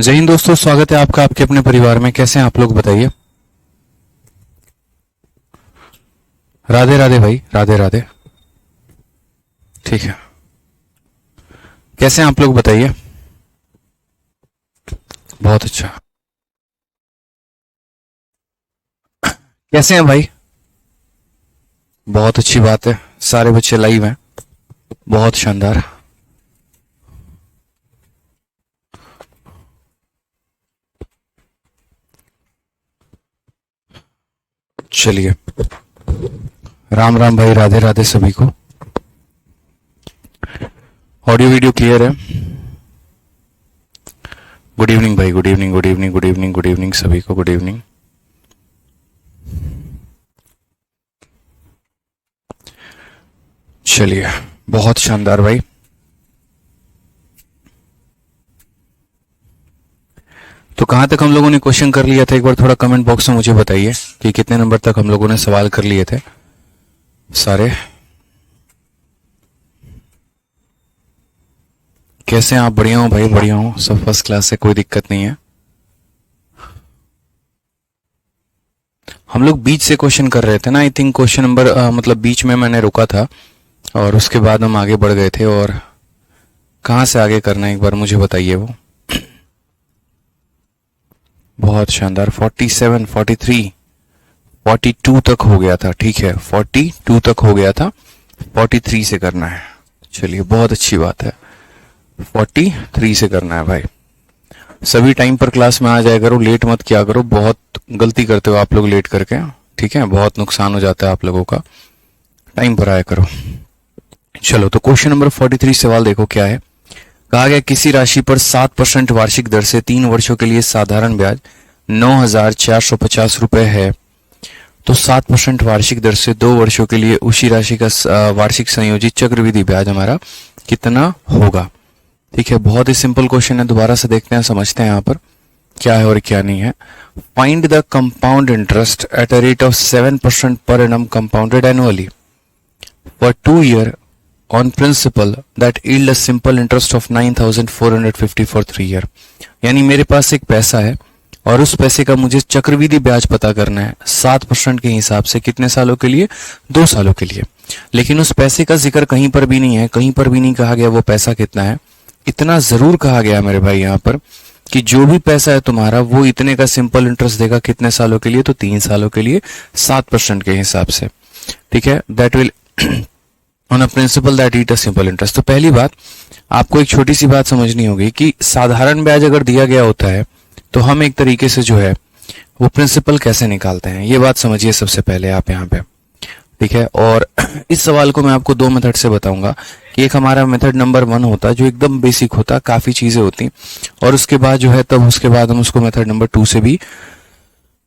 जय हिंद दोस्तों, स्वागत है आपका आपके अपने परिवार में। कैसे हैं आप लोग बताइए। राधे राधे भाई, राधे राधे। ठीक है, कैसे हैं आप लोग बताइए। बहुत अच्छा। कैसे हैं भाई। बहुत अच्छी बात है, सारे बच्चे लाइव हैं। बहुत शानदार। चलिए, राम राम भाई, राधे राधे सभी को। ऑडियो वीडियो क्लियर है। गुड इवनिंग भाई, good evening, good evening, good evening, good evening सभी को, गुड इवनिंग। चलिए, बहुत शानदार भाई। तो कहां तक हम लोगों ने क्वेश्चन कर लिया था, एक बार थोड़ा कमेंट बॉक्स में मुझे बताइए कि कितने नंबर तक हम लोगों ने सवाल कर लिए थे सारे। कैसे हैं आप। बढ़िया हो भाई, बढ़िया हो, सब फर्स्ट क्लास है, कोई दिक्कत नहीं है। हम लोग बीच से क्वेश्चन कर रहे थे ना, आई थिंक क्वेश्चन नंबर मतलब बीच में मैंने रुका था और उसके बाद हम आगे बढ़ गए थे। और कहां से आगे करना है एक बार मुझे बताइए। वो बहुत शानदार। 47, 43, 42 तक हो गया था। ठीक है, 42 तक हो गया था, 43 से करना है। चलिए, बहुत अच्छी बात है, 43 से करना है भाई। सभी टाइम पर क्लास में आ जाया करो, लेट मत किया करो। बहुत गलती करते हो आप लोग लेट करके, ठीक है, बहुत नुकसान हो जाता है आप लोगों का। टाइम पर आया करो। चलो, तो क्वेश्चन नंबर 43 सवाल देखो क्या है। कहा गया किसी राशि पर 7% वार्षिक दर से 3 वर्षों के लिए साधारण ब्याज 9,450 रुपए है, तो 7% वार्षिक दर से 2 वर्षों के लिए उसी राशि का वार्षिक संयोजित चक्रवृद्धि ब्याज हमारा कितना होगा। ठीक है, बहुत ही सिंपल क्वेश्चन है। दोबारा से देखते हैं, समझते हैं यहाँ पर क्या है और क्या नहीं है। Find the compound interest at a rate of 7% per annum compounded annually for 2 year on principal that yield a simple interest of 9,450 for 3 year. यानी मेरे पास एक पैसा है और उस पैसे का मुझे चक्रवृद्धि ब्याज पता करना है 7% के हिसाब से। कितने सालों के लिए? 2 सालों के लिए। लेकिन उस पैसे का जिक्र कहीं पर भी नहीं है, कहीं पर भी नहीं कहा गया वो पैसा कितना है। इतना जरूर कहा गया मेरे भाई यहाँ पर कि जो भी पैसा है तुम्हारा वो इतने का सिंपल इंटरेस्ट देगा। कितने सालों के लिए? तो 3 सालों के लिए 7% के हिसाब से। ठीक है, that will on a principal that eat a simple interest. तो पहली बात आपको एक छोटी सी बात समझनी होगी कि साधारण ब्याज अगर दिया गया होता है तो हम एक तरीके से जो है वो प्रिंसिपल कैसे निकालते हैं, ये बात समझिए सबसे पहले आप यहाँ पे। ठीक है, और इस सवाल को मैं आपको 2 मेथड से बताऊंगा कि एक हमारा मेथड नंबर 1 होता है जो एकदम बेसिक होता, काफी चीजें होती, और उसके बाद जो है तब उसके बाद हम उसको मेथड नंबर 2 से भी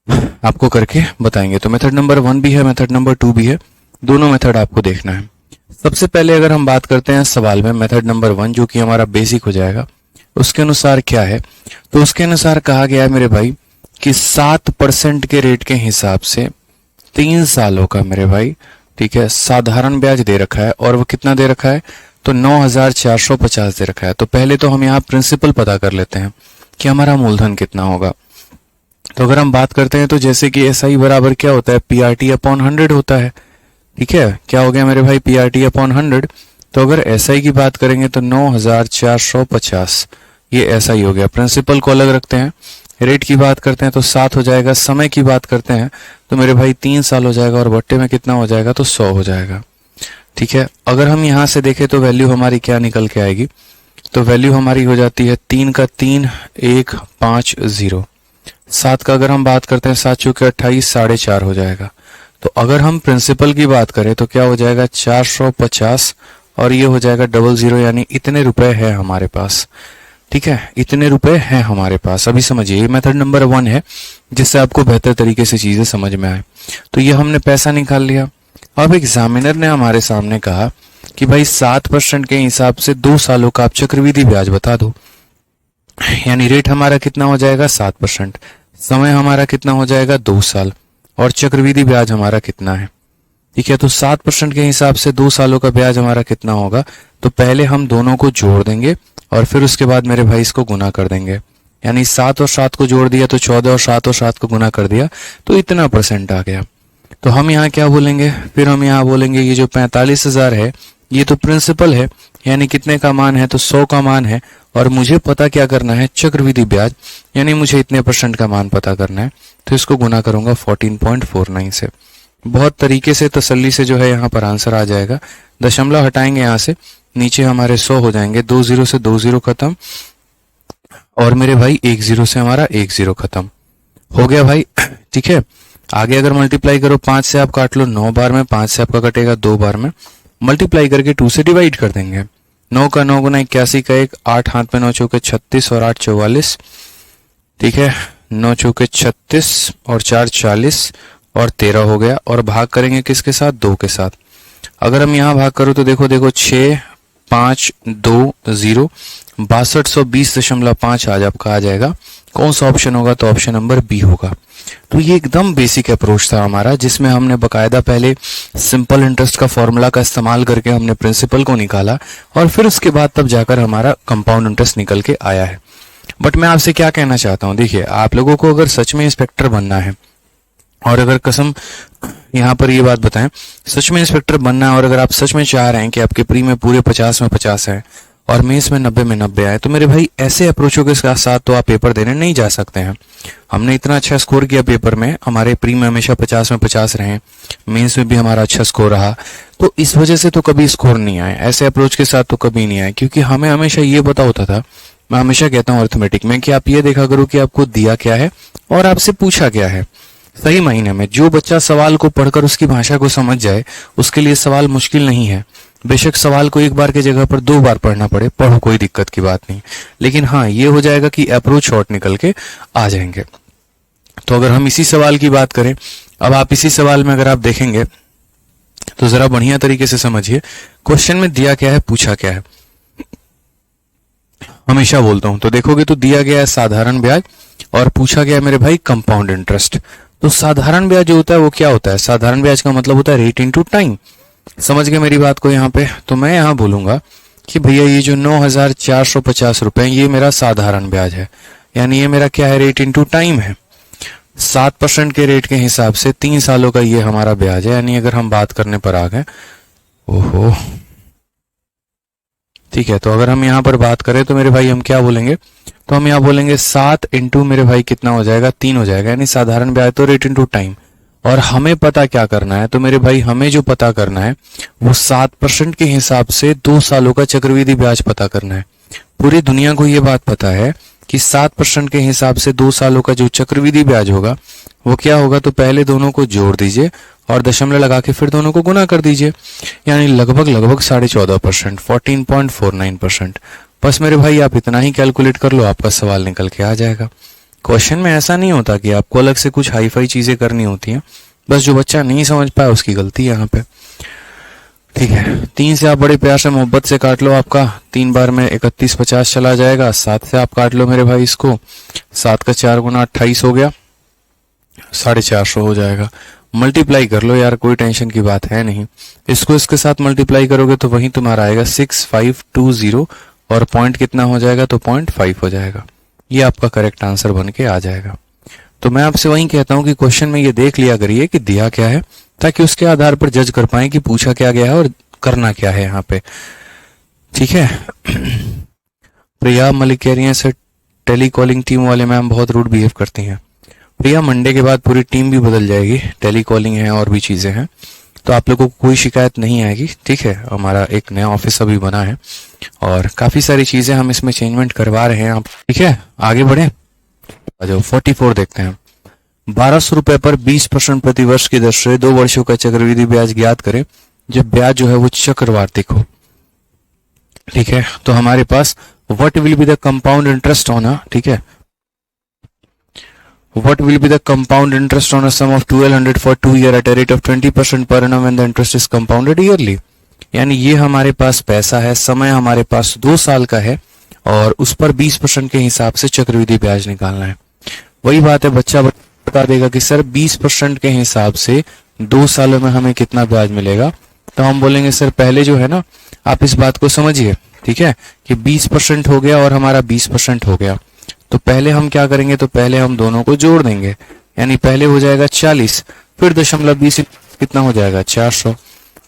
आपको करके बताएंगे। तो मेथड नंबर 1 भी है, मेथड नंबर 2 भी है, दोनों मेथड आपको देखना है। सबसे पहले अगर हम बात करते हैं सवाल में मेथड नंबर 1 जो कि हमारा बेसिक हो जाएगा, उसके अनुसार क्या है। तो उसके अनुसार कहा गया है मेरे भाई कि 7% के रेट के हिसाब से 3 सालों का मेरे भाई, ठीक है, साधारण ब्याज दे रखा है। और वो कितना दे रखा है? तो 9,450 दे रखा है। तो पहले तो हम यहाँ प्रिंसिपल पता कर लेते हैं कि हमारा मूलधन कितना होगा। तो अगर हम बात करते हैं तो जैसे कि SI बराबर क्या होता है? PRT अपॉन 100 होता है। ठीक है, क्या हो गया मेरे भाई? PRT upon 100। तो अगर SI की बात करेंगे तो 9,450 ये SI हो गया। प्रिंसिपल को अलग रखते हैं। रेट की बात करते हैं तो 7 हो जाएगा। समय की बात करते हैं तो मेरे भाई 3 साल हो जाएगा और बट्टे में कितना हो जाएगा? तो 100 हो जाएगा। ठीक है, अगर हम यहां से देखें तो वैल्यू हमारी क्या निकल के आएगी? तो वैल्यू हमारी हो जाती है 3 का 3 150। 7 का अगर हम बात करते हैं 7 चौके 28, 4.5 हो जाएगा। तो अगर हम प्रिंसिपल की बात करें तो क्या हो जाएगा? 450 और ये हो जाएगा 00, यानी इतने रुपए है हमारे पास। ठीक है, इतने रुपए हैं हमारे पास। अभी समझिए, ये मेथड नंबर 1 है जिससे आपको बेहतर तरीके से चीजें समझ में आए। तो ये हमने पैसा निकाल लिया। अब एग्जामिनर ने हमारे सामने कहा कि भाई 7% के हिसाब से 2 सालों का आप चक्रवृद्धि ब्याज बता दो। यानी रेट हमारा कितना हो जाएगा? 7%। समय हमारा कितना हो जाएगा? 2 साल। और चक्रवृद्धि ब्याज हमारा कितना है? ठीक है, तो 7% के हिसाब से 2 सालों का ब्याज हमारा कितना होगा? तो पहले हम दोनों को जोड़ देंगे और फिर उसके बाद मेरे भाई इसको गुना कर देंगे। यानी 7 और 7 को जोड़ दिया तो 14 और 7 और 7 को गुना कर दिया तो इतना परसेंट आ गया। तो हम यहाँ क्या बोलेंगे, फिर हम यहाँ बोलेंगे ये जो 45,000 है ये तो प्रिंसिपल है, यानी कितने का मान है, तो 100 का मान है, और मुझे पता क्या करना है, चक्रवृद्धि ब्याज, यानी मुझे इतने परसेंट का मान पता करना है। तो इसको गुना करूंगा 14.49 से। बहुत तरीके से तसल्ली से जो है यहाँ पर आंसर आ जाएगा। दशमलव हटाएंगे यहाँ से, नीचे हमारे 100 हो जाएंगे, 2 0 से 2 0 खत्म, और मेरे भाई 1 0 से हमारा 1 0 खत्म हो गया भाई। ठीक है, आगे अगर मल्टीप्लाई करो 5 से आप काट लो 9 बार में, 5 से आपका कटेगा 2 बार में, मल्टीप्लाई करके 2 से डिवाइड कर देंगे। 9 का 9 गुना 81 का 1, 8 हाथ में 9 चौके 36 और 8 44, ठीक है, 9 चौके 36 और 4 40 और 13 हो गया। और भाग करेंगे किसके साथ, 2 के साथ। अगर हम यहाँ भाग करो तो देखो 6 5 2 0, 6220.5 आज आपका आ जाएगा। कौन सा ऑप्शन होगा, तो ऑप्शन नंबर बी होगा। तो ये एकदम बेसिक अप्रोच था हमारा, जिसमें हमने बकायदा पहले सिंपल इंटरेस्ट का फॉर्मूला का इस्तेमाल करके हमने प्रिंसिपल को निकाला, और फिर उसके बाद तब जाकर हमारा कंपाउंड इंटरेस्ट निकल के आया है। बट मैं आपसे क्या कहना चाहता हूँ, देखिए आप लोगों को अगर सच में इंस्पेक्टर बनना है, और अगर कसम यहाँ पर ये बात बताएं, सच में इंस्पेक्टर बनना है, और अगर आप सच में चाह रहे हैं कि आपके प्री में पूरे 50 में 50 है और मेंस में 90 में 90 आए, तो मेरे भाई ऐसे अप्रोचों के साथ तो आप पेपर देने नहीं जा सकते हैं। हमने इतना अच्छा स्कोर किया पेपर में, हमारे प्री में हमेशा 50 में 50 रहे, मेंस में भी हमारा अच्छा स्कोर रहा, तो इस वजह से तो कभी स्कोर नहीं आए, ऐसे अप्रोच के साथ तो कभी नहीं आए। क्योंकि हमें हमेशा ये पता होता था, मैं हमेशा कहता हूँ अर्थमेटिक में, कि आप ये देखा करो कि आपको दिया क्या है और आपसे पूछा क्या है। सही मायने में जो बच्चा सवाल को पढ़कर उसकी भाषा को समझ जाए, उसके लिए सवाल मुश्किल नहीं है। बेशक सवाल को एक बार की जगह पर 2 बार पढ़ना पड़े, पढ़ो, कोई दिक्कत की बात नहीं, लेकिन हाँ ये हो जाएगा कि अप्रोच शॉर्ट निकल के आ जाएंगे। तो अगर हम इसी सवाल की बात करें, अब आप इसी सवाल में अगर आप देखेंगे तो जरा बढ़िया तरीके से समझिए, क्वेश्चन में दिया क्या है, पूछा क्या है। हमेशा बोलता हूं, तो देखोगे तो दिया गया है साधारण ब्याज और पूछा गया है मेरे भाई कंपाउंड इंटरेस्ट। तो साधारण ब्याज जो होता है वो क्या होता है, साधारण ब्याज का मतलब होता है रेट इनटू टाइम। समझ गए मेरी बात को यहाँ पे। तो मैं यहाँ बोलूंगा कि भैया ये जो 9,450 रुपए ये मेरा साधारण ब्याज है, यानी ये मेरा क्या है, रेट इनटू टाइम है। 7% के रेट के हिसाब से 3 सालों का ये हमारा ब्याज है। यानी अगर हम बात करने पर आ गए, ओहो ठीक है, तो अगर हम यहाँ पर बात करें तो मेरे भाई हम क्या बोलेंगे, तो हम यहाँ बोलेंगे 7 इंटू मेरे भाई कितना हो जाएगा, 3 हो जाएगा। यानी साधारण ब्याज तो रेट इनटू टाइम। और हमें पता क्या करना है, तो मेरे भाई हमें जो पता करना है वो 7% के हिसाब से 2 सालों का चक्रवृद्धि ब्याज पता करना है। पूरी दुनिया को ये बात पता है कि 7% के हिसाब से 2 सालों का जो चक्रवृद्धि ब्याज होगा वो क्या होगा, तो पहले दोनों को जोड़ दीजिए और दशमलव लगा के फिर दोनों को गुना कर दीजिए, यानी लगभग 14.5%, 14.49%। बस मेरे भाई आप इतना ही कैलकुलेट कर लो, आपका सवाल निकल के आ जाएगा। क्वेश्चन में ऐसा नहीं होता कि आपको अलग से कुछ हाई फाई चीजें करनी होती हैं, बस जो बच्चा नहीं समझ पाया उसकी गलती है यहाँ पे। ठीक है, 3 से आप बड़े प्यार से मोहब्बत से काट लो, आपका 3 बार में 3150 चला जाएगा। 7 से आप काट लो मेरे भाई इसको, 7 का 4 गुना 28 हो गया, 450 हो जाएगा। मल्टीप्लाई कर लो यार, कोई टेंशन की बात है नहीं। इसको इसके साथ मल्टीप्लाई करोगे तो वही तुम्हारा आएगा 6520, और पॉइंट कितना हो जाएगा, तो 0.5 हो जाएगा। ये आपका करेक्ट आंसर बन के आ जाएगा। तो मैं आपसे वही कहता हूं कि क्वेश्चन में ये देख लिया करिए कि दिया क्या है, ताकि उसके आधार पर जज कर पाए कि पूछा क्या गया है और करना क्या है यहाँ पे। ठीक है। प्रिया मलिक कह रही है सर टेली कॉलिंग टीम वाले मैम बहुत रूड बिहेव करती हैं। प्रिया मंडे के बाद पूरी टीम भी बदल जाएगी, टेली कॉलिंग है और भी चीजें हैं, तो आप लोगों को कोई शिकायत नहीं आएगी। ठीक है, हमारा एक नया ऑफिस अभी बना है और काफी सारी चीजें हम इसमें चेंजमेंट करवा रहे हैं आप। ठीक है, आगे बढ़े। 44 देखते हैं। 1200 रुपए पर 20% प्रतिवर्ष की दर से 2 वर्षों का चक्रवृद्धि ब्याज ज्ञात करें जब ब्याज जो है वो चक्रवार्षिक हो। ठीक है, तो हमारे पास what will be the compound interest on a, ठीक है, what will be the compound interest on a sum of 1200 for 2 year at a rate of 20% per annum when the interest is compounded yearly। यानी ये हमारे पास पैसा है, समय हमारे पास 2 साल का है और उस पर 20% के हिसाब से चक्रवृद्धि ब्याज निकालना है। वही बात है, बच्चा बता देगा कि सर 20% के हिसाब से 2 सालों में हमें कितना ब्याज मिलेगा, तो हम बोलेंगे सर पहले जो है ना आप इस बात को समझिए, ठीक है, कि 20% हो गया और हमारा 20% हो गया, तो पहले हम क्या करेंगे, तो पहले हम दोनों को जोड़ देंगे, यानी पहले हो जाएगा 40, फिर 0.20 कितना हो जाएगा 400,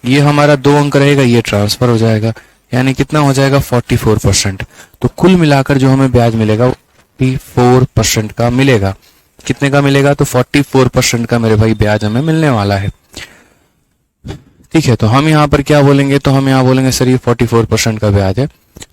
ये हमारा 2 अंक रहेगा, ये ट्रांसफर हो जाएगा, यानी कितना हो जाएगा 44%। तो कुल मिलाकर जो हमें ब्याज मिलेगा वो 44% का मिलेगा। कितने का मिलेगा, तो 44% का मेरे भाई ब्याज हमें मिलने वाला है। ठीक है, तो हम यहाँ पर क्या बोलेंगे, तो हम यहाँ बोलेंगे सर ये 44% का ब्याज है,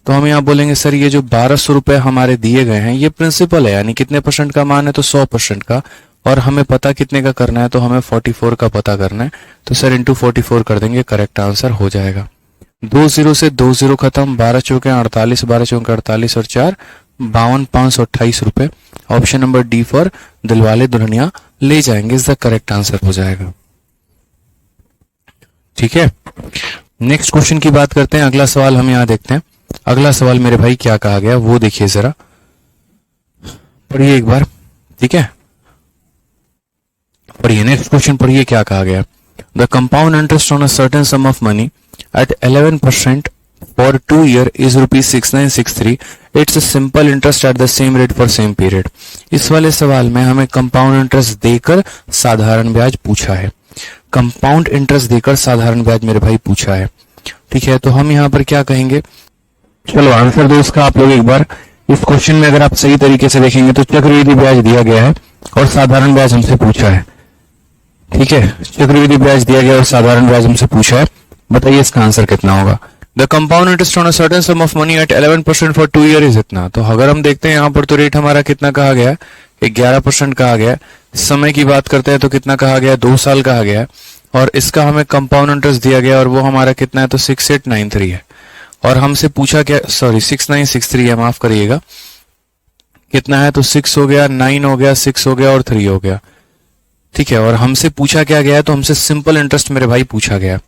तो हम यहाँ बोलेंगे सर ये जो 1200 रुपए हमारे दिए गए हैं ये प्रिंसिपल है, यानी कितने परसेंट का मान है, तो 100% का, और हमें पता कितने का करना है, तो हमें 44 का पता करना है, तो सर इंटू 44 कर देंगे, करेक्ट आंसर हो जाएगा। 2 0 से 2 0 खत्म, 12 चौके 48, 12 चौके 48 और 4 52, 528 रुपए। Option number D for Dilwale Dulhania ले जाएंगे इज द करेक्ट आंसर हो जाएगा। ठीक है, नेक्स्ट क्वेश्चन की बात करते हैं। अगला सवाल हम यहां देखते हैं। अगला सवाल मेरे भाई क्या कहा गया वो देखिए जरा, पढ़िए एक बार। ठीक है, पढ़िए नेक्स्ट क्वेश्चन, पढ़िए क्या कहा गया। The compound interest on a certain some of money at 11% for 2 year is ₹6963. It's simple interest at the same rate for same period. इस वाले सवाल में हमें कंपाउंड इंटरेस्ट देकर साधारण ब्याज पूछा है। कंपाउंड इंटरेस्ट देकर साधारण ब्याज मेरे भाई पूछा है। ठीक है, तो हम यहाँ पर क्या कहेंगे, चलो आंसर दो इसका आप लोग एक बार। इस क्वेश्चन में अगर आप सही तरीके से देखेंगे तो चक्रवृद्धि ब्याज दिया गया है और साधारण ब्याज हमसे पूछा है। ठीक है, चक्रवृद्धि ब्याज दिया गया और साधारण ब्याज हमसे पूछा है, बताइए इसका आंसर कितना होगा। The compound interest on a certain some of money at 11% for 2 year is इतना। तो अगर हम देखते हैं यहाँ पर तो रेट हमारा कितना कहा गया है, 11% कहा गया। समय की बात करते हैं तो कितना कहा गया, 2 साल कहा गया, और इसका हमें कंपाउंड इंटरेस्ट दिया गया और वो हमारा कितना है, तो 6893 है। और हमसे पूछा क्या, सॉरी 6963 है, माफ करिएगा, कितना है, तो 6 हो गया, 9 हो गया, 6 हो गया और 3 हो गया। ठीक है, और हमसे पूछा क्या गया है, तो हमसे सिंपल इंटरेस्ट मेरे भाई पूछा गया।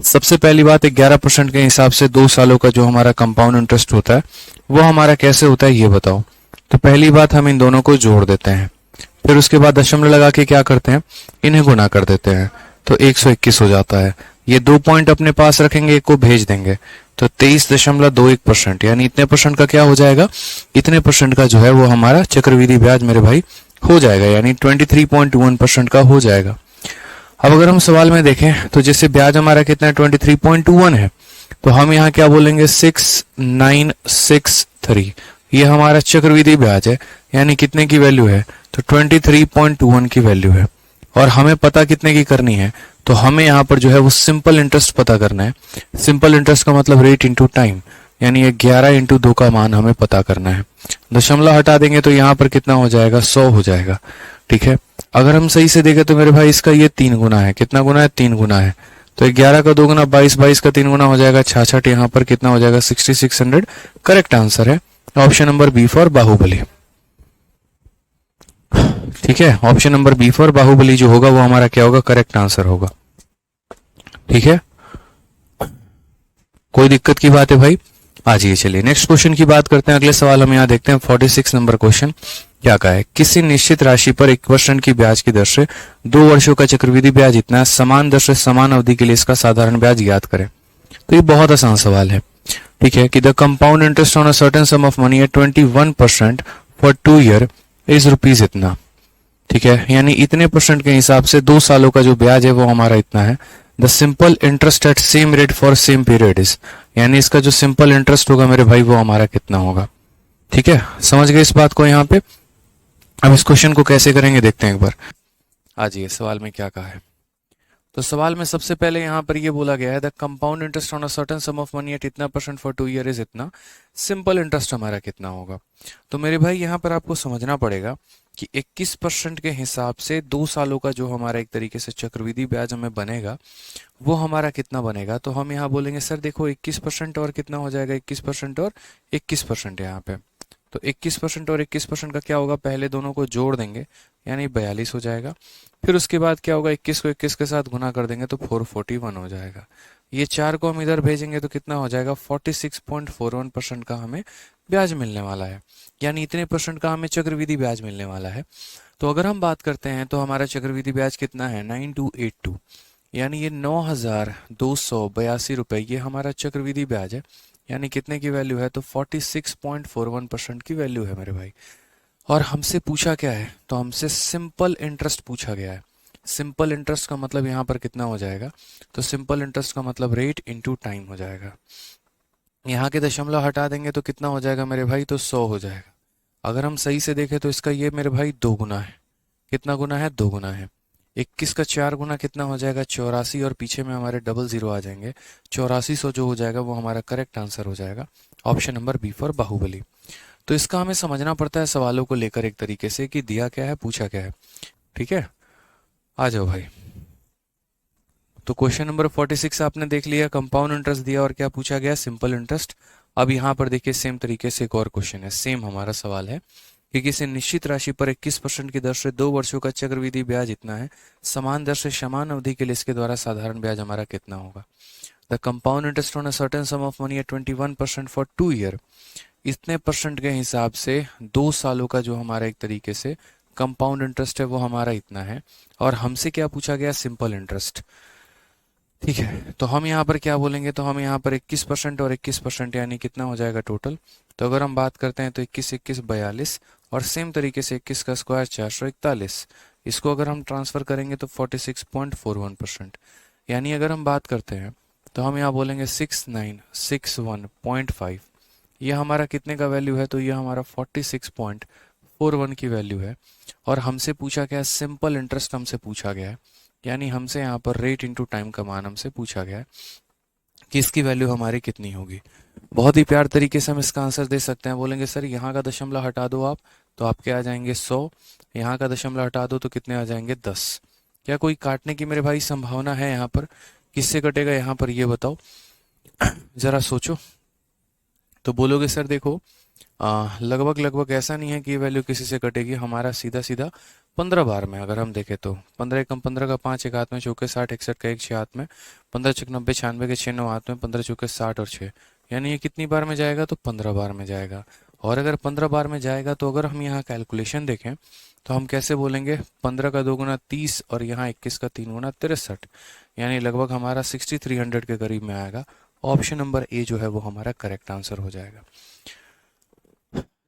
सबसे पहली बात 11% के हिसाब से 2 सालों का जो हमारा कंपाउंड इंटरेस्ट होता है वो हमारा कैसे होता है ये बताओ। तो पहली बात हम इन दोनों को जोड़ देते हैं, फिर उसके बाद दशमलव लगा के क्या करते हैं, इन्हें गुना कर देते हैं, तो 121 हो जाता है। ये 2 पॉइंट अपने पास रखेंगे, एक को भेज देंगे, तो 23.21%, यानी इतने परसेंट का क्या हो जाएगा, इतने परसेंट का जो है वो हमारा चक्रवृद्धि ब्याज मेरे भाई हो जाएगा, यानी 23.21% का हो जाएगा। अब अगर हम सवाल में देखें तो जैसे ब्याज हमारा कितना है, 23.21 है, तो हम यहाँ क्या बोलेंगे, 6963, ये हमारा चक्रवृद्धि ब्याज है, यानी कितने की वैल्यू है, तो 23.21 की वैल्यू है। और हमें पता कितने की करनी है, तो हमें यहाँ पर जो है वो सिंपल इंटरेस्ट पता करना है। सिंपल इंटरेस्ट का मतलब रेट इंटू टाइम, यानी 11 इंटू 2 का मान हमें पता करना है। दशमलव हटा देंगे तो यहाँ पर कितना हो जाएगा, 100 हो जाएगा। ठीक है, अगर हम सही से देखें तो मेरे भाई इसका ये 3 गुना है, कितना गुना है, 3 गुना है, तो 11 का 2 गुना 22, 22 का 3 गुना हो जाएगा 66, यहाँ पर कितना हो जाएगा 6600। करेक्ट आंसर है option number B for Bahubali. ठीक है, option number B for Bahubali जो होगा वो हमारा क्या होगा, करेक्ट आंसर होगा। ठीक है, कोई दिक्कत की बात है भाई, आ जाइए। चलिए नेक्स्ट क्वेश्चन की बात करते हैं। अगले सवाल हम यहाँ देखते हैं 46 नंबर क्वेश्चन क्या कहा है, किसी निश्चित राशि पर 1% की ब्याज की दर से 2 वर्षों का चक्रवृद्धि ब्याज इतना है, समान दर से समान अवधि के लिए इसका साधारण ब्याज ज्ञात करें। तो ये बहुत आसान सवाल है। ठीक है, कि the compound interest on a certain some of money है 21% फॉर 2 year इज रुपीज इतना। ठीक है, यानी इतने परसेंट के हिसाब से 2 सालों का जो ब्याज है वो हमारा इतना है। The simple interest eight same rate for same period is, यानी इसका जो सिंपल इंटरेस्ट होगा मेरे भाई वो हमारा कितना होगा। ठीक है, समझ गए इस बात को यहाँ पे। अब इस क्वेश्चन को कैसे करेंगे देखते हैं एक बार। आ जाइए, सवाल में क्या कहा है। तो सवाल में सबसे पहले यहाँ पर ये बोला गया है the compound interest on a certain some of money at इतना परसेंट फॉर 2 year इज इतना, सिंपल इंटरेस्ट हमारा कितना होगा। तो मेरे भाई यहाँ पर आपको समझना पड़ेगा कि 21% के हिसाब से 2 सालों का जो हमारा एक तरीके से चक्रवृद्धि ब्याज हमें बनेगा वो हमारा कितना बनेगा। तो हम यहाँ बोलेंगे सर देखो 21% और कितना हो जाएगा, 21% और 21% यहाँ पे, तो 21% और 21% का क्या होगा, पहले दोनों को जोड़ देंगे यानी 42 हो जाएगा। फिर उसके बाद क्या होगा, 21 को 21 के साथ गुना कर देंगे तो 441 हो जाएगा। ये 4 को हम इधर भेजेंगे तो कितना हो जाएगा, 46.41% का हमें ब्याज मिलने वाला है, यानी इतने परसेंट का हमें चक्रवृद्धि ब्याज मिलने वाला है। तो अगर हम बात करते हैं तो हमारा चक्रवृद्धि ब्याज कितना है, 9282, यानी ये 9282 रुपए ये हमारा चक्रवृद्धि ब्याज है, यानी कितने की वैल्यू है, तो 46.41% की वैल्यू है मेरे भाई। और हमसे पूछा क्या है, तो हमसे सिंपल इंटरेस्ट पूछा गया है। सिंपल इंटरेस्ट का मतलब यहाँ पर कितना हो जाएगा, तो सिंपल इंटरेस्ट का मतलब रेट इनटू टाइम हो जाएगा। यहाँ के दशमलव हटा देंगे तो कितना हो जाएगा मेरे भाई, तो 100 हो जाएगा। अगर हम सही से देखें तो इसका ये मेरे भाई 2 गुना है। कितना गुना है, 2 गुना है। 21 का 4 गुना कितना हो जाएगा, 84, और पीछे में हमारे डबल जीरो आ जाएंगे। 8400 जो हो जाएगा वो हमारा करेक्ट आंसर हो जाएगा, option number B for Bahubali. तो इसका हमें समझना पड़ता है सवालों को लेकर एक तरीके से कि दिया क्या है, पूछा क्या है। ठीक है, आ जाओ भाई। तो क्वेश्चन नंबर 46 आपने देख लिया, कंपाउंड इंटरेस्ट दिया और क्या पूछा गया, सिंपल इंटरेस्ट। अब यहाँ पर देखिए सेम तरीके से एक और क्वेश्चन है, सेम हमारा सवाल है कि किसी निश्चित राशि पर 21% की दर से 2 वर्षों का चक्रवृद्धि ब्याज इतना है, समान दर से समान अवधि के लिए इसके द्वारा साधारण ब्याज हमारा कितना होगा। The compound interest on a certain some of money at 21% for 2 year. इतने परसेंट के हिसाब से 2 सालों का जो हमारा एक तरीके से कंपाउंड इंटरेस्ट है वो हमारा इतना है, और हमसे क्या पूछा गया, सिंपल इंटरेस्ट। ठीक है, तो हम यहाँ पर क्या बोलेंगे, तो हम यहाँ पर 21% और 21% यानी कितना हो जाएगा टोटल। तो अगर हम बात करते हैं तो 21 21 42, और सेम तरीके से 21 का स्क्वायर 441। इसको अगर हम ट्रांसफर करेंगे तो 46.41%। यानी अगर हम बात करते हैं तो हम यहाँ बोलेंगे 6961.5। ये हमारा कितने का वैल्यू है, तो ये हमारा 46.41 की वैल्यू है। और हमसे पूछा गया सिंपल इंटरेस्ट, हमसे पूछा गया है, यानी हमसे यहाँ पर रेट इनटू टाइम का मान हमसे पूछा गया है कि इसकी वैल्यू हमारी कितनी होगी। बहुत ही प्यार तरीके से हम इसका आंसर दे सकते हैं। बोलेंगे सर यहाँ का दशमलव हटा दो आप, तो आपके आ जाएंगे 100। यहाँ का दशमलव हटा दो तो कितने आ जाएंगे, 10। क्या कोई काटने की मेरे भाई संभावना है यहाँ पर, किससे कटेगा यहाँ पर ये बताओ जरा सोचो। तो बोलोगे सर देखो लगभग लगभग ऐसा नहीं है कि ये वैल्यू किसी से कटेगी, हमारा सीधा सीधा 15 बार में अगर हम देखें तो 15 एकम 15 का 5 एक हाथ में, चौके 60 61 का 1 6 हाथ में, 15 चौक 90 96 के 6 9 हाथ में, 15 चौके 60 और 6, यानी ये कितनी बार में जाएगा, तो 15 बार में जाएगा। और अगर 15 बार में जाएगा तो अगर हम यहाँ कैलकुलेशन देखें तो हम कैसे बोलेंगे, 15 का 2 गुना 30 और यहाँ 21 का 3 गुना 63, यानी लगभग हमारा 6300 के करीब में आएगा। ऑप्शन नंबर ए जो है वो हमारा करेक्ट आंसर हो जाएगा।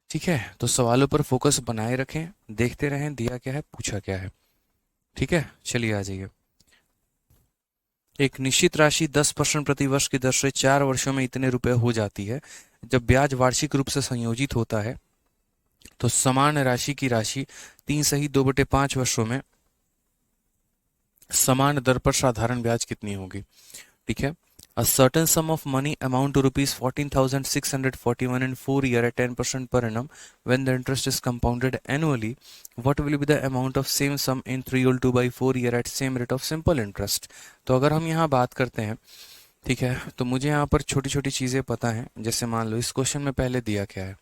ठीक है, तो सवालों पर फोकस बनाए रखें, देखते रहें दिया क्या है, पूछा क्या है। ठीक है, चलिए आ जाइए। एक निश्चित राशि 10% प्रति वर्ष की दर से 4 वर्षों में इतने रुपए हो जाती है। जब ब्याज वार्षिक रूप से संयोजित होता है तो समान राशि की राशि 3 सही 2/5 वर्षों में समान दर पर साधारण ब्याज कितनी होगी। ठीक है, a certain sum of money amount to rupees 14,641 in 4 year at 10% per annum when the interest is compounded annually, what will be the amount of same sum in 3 whole 2 by 4 year at same rate of simple interest। तो अगर हम यहाँ बात करते हैं, ठीक है, तो मुझे यहाँ पर छोटी छोटी चीज़ें पता हैं। जैसे मान लो इस क्वेश्चन में पहले दिया क्या है,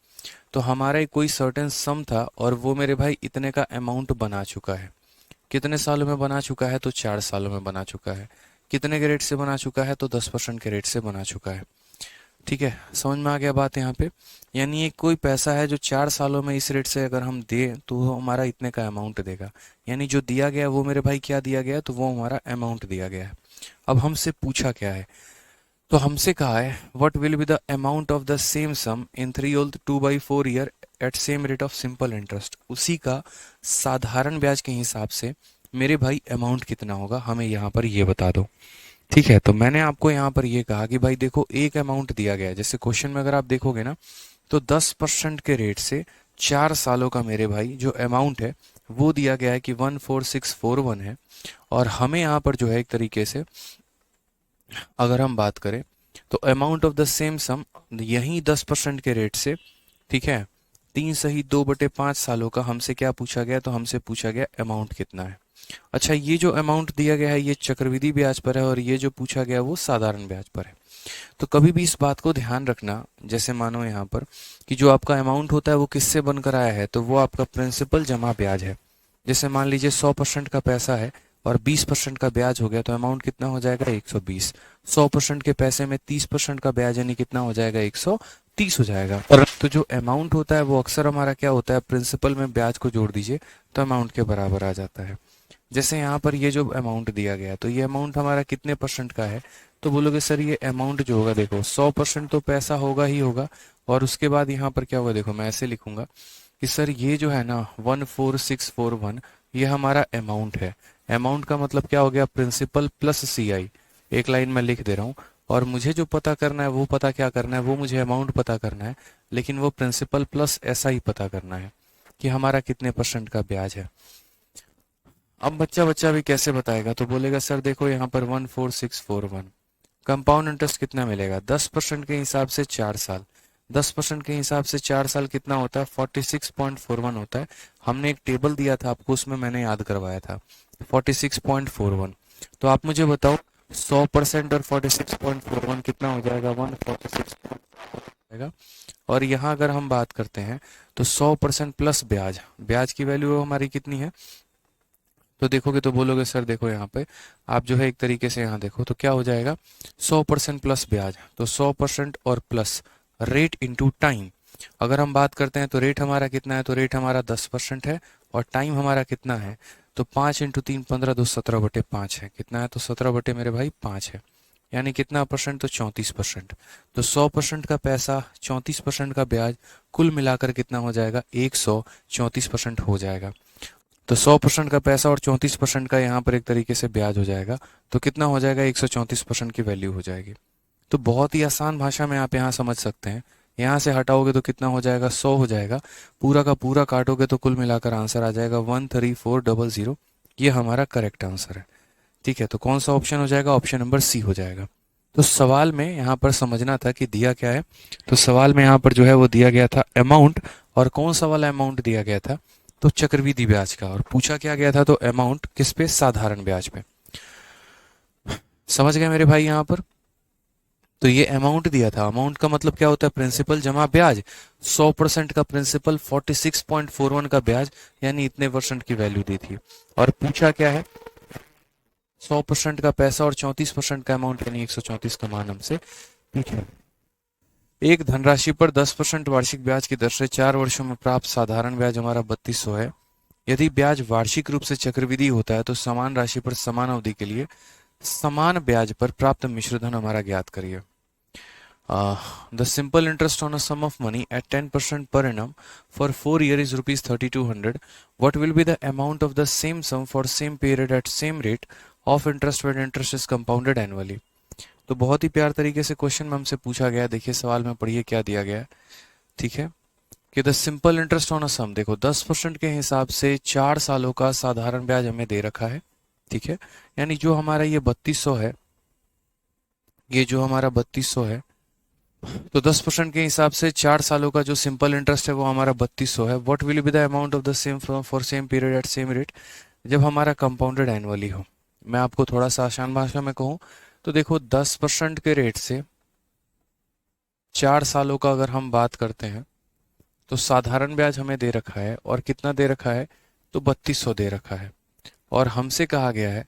तो हमारा कोई सर्टेन सम था और वो मेरे भाई इतने का अमाउंट बना चुका है। कितने सालों में बना चुका है, तो 4 सालों में बना चुका है। कितने के रेट से बना चुका है, तो 10% के रेट से बना चुका है। ठीक है, समझ में आ गया बात यहाँ पे। यानी ये कोई पैसा है जो 4 सालों में इस रेट से अगर हम दें तो वो हमारा इतने का अमाउंट देगा। यानी जो दिया गया वो मेरे भाई क्या दिया गया, तो वो हमारा अमाउंट दिया गया है। अब हमसे पूछा क्या है, तो हमसे कहा है what will be the amount of the same sum in 3 whole 2 by 4 year at same rate of simple interest. उसी का साधारण ब्याज के हिसाब से मेरे भाई अमाउंट कितना होगा, हमें यहाँ पर ये बता दो। ठीक है, तो मैंने आपको यहाँ पर ये कहा कि भाई देखो एक अमाउंट दिया गया है। जैसे क्वेश्चन में अगर आप देखोगे ना, तो 10% के रेट से 4 सालों का मेरे भाई जो अमाउंट है वो दिया गया है कि 14641 है। और हमें यहाँ पर जो है एक तरीके से अगर हम बात करें तो अमाउंट ऑफ द सेम सम यही 10% के रेट से, ठीक है, 3 सही 2/5 सालों का हमसे क्या पूछा गया, तो हमसे पूछा गया अमाउंट कितना है। अच्छा, ये जो अमाउंट दिया गया है ये चक्रवृद्धि ब्याज पर है और ये जो पूछा गया वो साधारण ब्याज पर है। तो कभी भी इस बात को ध्यान रखना, जैसे मानो यहाँ पर कि जो आपका अमाउंट होता है वो किससे बनकर आया है, तो वो आपका प्रिंसिपल जमा ब्याज है। जैसे मान लीजिए 100% का पैसा है और 20% का ब्याज हो गया, तो अमाउंट कितना हो जाएगा, 120। 100% के पैसे में 30% का ब्याज यानी कितना हो जाएगा, 130 हो जाएगा। तो जो अमाउंट होता है वो अक्सर हमारा क्या होता है, प्रिंसिपल में ब्याज को जोड़ दीजिए तो अमाउंट के बराबर आ जाता है। जैसे यहाँ पर ये जो अमाउंट दिया गया तो ये अमाउंट हमारा कितने परसेंट का है, तो बोलोगे सर ये अमाउंट जो होगा देखो 100% तो पैसा होगा ही होगा, और उसके बाद यहाँ पर क्या होगा, देखो मैं ऐसे लिखूंगा कि सर ये जो है ना 14641 ये हमारा अमाउंट है। अमाउंट का मतलब क्या हो गया, प्रिंसिपल प्लस सीआई। एक लाइन में लिख दे रहा हूँ। और मुझे जो पता करना है वो पता क्या करना है, वो मुझे अमाउंट पता करना है, लेकिन वो प्रिंसिपल प्लस एसआई पता करना है कि हमारा कितने % का ब्याज है। अब बच्चा बच्चा भी कैसे बताएगा, तो बोलेगा सर देखो यहाँ पर 14641 कंपाउंड इंटरेस्ट कितना मिलेगा, 10% के हिसाब से 4 साल। 10% के हिसाब से 4 साल कितना होता है, 46.41 होता है। हमने एक टेबल दिया था आपको, उसमें मैंने याद करवाया था 46.41। तो आप मुझे बताओ 100% और 46.41 कितना हो जाएगा, 146 जाएगा। और यहाँ अगर हम बात करते हैं तो 100% प्लस ब्याज, ब्याज की वैल्यू हमारी कितनी है, तो देखोगे तो बोलोगे सर देखो यहाँ पे आप जो है एक तरीके से यहाँ देखो तो क्या हो जाएगा, 100% प्लस ब्याज, तो 100% और प्लस रेट इनटू टाइम। अगर हम बात करते हैं तो रेट हमारा कितना है, तो रेट हमारा 10% है और टाइम हमारा कितना है, तो 5 × 3 15 2 17/5 है। कितना है, तो 17 बटे मेरे भाई 5 है। यानी कितना %, तो 34%। तो 100% का पैसा, 34% का ब्याज, कुल मिलाकर कितना हो जाएगा, 134% हो जाएगा। तो 100% का पैसा और 34% का यहाँ पर एक तरीके से ब्याज हो जाएगा, तो कितना हो जाएगा, 134% की वैल्यू हो जाएगी। तो बहुत ही आसान भाषा में आप यहाँ समझ सकते हैं। यहाँ से हटाओगे तो कितना हो जाएगा, 100 हो जाएगा। पूरा का पूरा काटोगे तो कुल मिलाकर आंसर आ जाएगा 13400। ये हमारा करेक्ट आंसर है। ठीक है, तो कौन सा ऑप्शन हो जाएगा, ऑप्शन नंबर सी हो जाएगा। तो सवाल में यहाँ पर समझना था कि दिया क्या है, तो सवाल में यहाँ पर जो है वो दिया गया था अमाउंट, और कौन सा वाला अमाउंट दिया गया था, तो चक्रवृद्धि ब्याज का। और पूछा क्या गया था, तो अमाउंट किस पे, साधारण ब्याज पे। समझ गए मेरे भाई यहाँ पर। तो ये अमाउंट दिया था, अमाउंट का मतलब क्या होता है, प्रिंसिपल जमा ब्याज। 100% का प्रिंसिपल, 46.41 का ब्याज, यानी इतने % की वैल्यू दी थी। और पूछा क्या है, 100% का पैसा और 34% का अमाउंट, यानी 134 का मान हमसे पूछा। एक धनराशि पर 10% वार्षिक ब्याज की दर से 4 वर्षों में प्राप्त साधारण ब्याज हमारा 3200 है। यदि ब्याज वार्षिक रूप से चक्रवृद्धि होता है तो समान राशि पर समान अवधि के लिए समान ब्याज पर प्राप्त मिश्रधन हमारा ज्ञात करिए। The simple interest on a sum of money at 10% per annum for 4 years is rupees 3200. What will be the amount of the same sum for same period at same rate of interest when interest is compounded annually? तो बहुत ही प्यार तरीके से question में हमसे पूछा गया। देखिए सवाल में पढ़िए क्या दिया गया है। ठीक है, कि the simple interest on a sum, देखो 10% के हिसाब से 4 सालों का साधारण ब्याज हमें दे रखा है। ठीक है, यानी जो हमारा ये 3200 है, ये जो हमारा 3200 है, तो 10% के हिसाब से 4 सालों का जो सिंपल इंटरेस्ट है वो हमारा 3200 है। What will be the amount of the same for same period at same rate, जब हमारा कंपाउंडेड एनुअली हो। मैं आपको थोड़ा सा आसान भाषा में कहूँ तो देखो 10% के रेट से 4 सालों का अगर हम बात करते हैं तो साधारण ब्याज हमें दे रखा है, और कितना दे रखा है, तो 3200 दे रखा है। और हमसे कहा गया है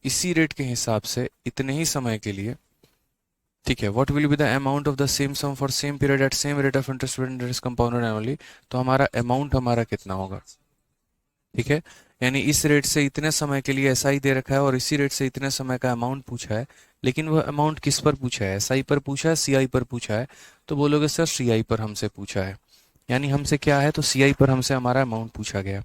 इसी रेट के हिसाब से इतने ही समय के लिए, ठीक है, what will be the amount of the same sum for same period at same rate of interest when interest compounded annually, तो हमारा अमाउंट हमारा कितना होगा। ठीक है, यानी इस रेट से इतने समय के लिए एसआई दे रखा है और इसी रेट से इतने समय का अमाउंट पूछा है, लेकिन वह अमाउंट किस पर पूछा है, एसआई पर पूछा है, सीआई पर पूछा है, तो बोलोगे सर सीआई पर हमसे पूछा है। यानी हमसे क्या है, तो सीआई पर हमसे हमारा अमाउंट पूछा गया।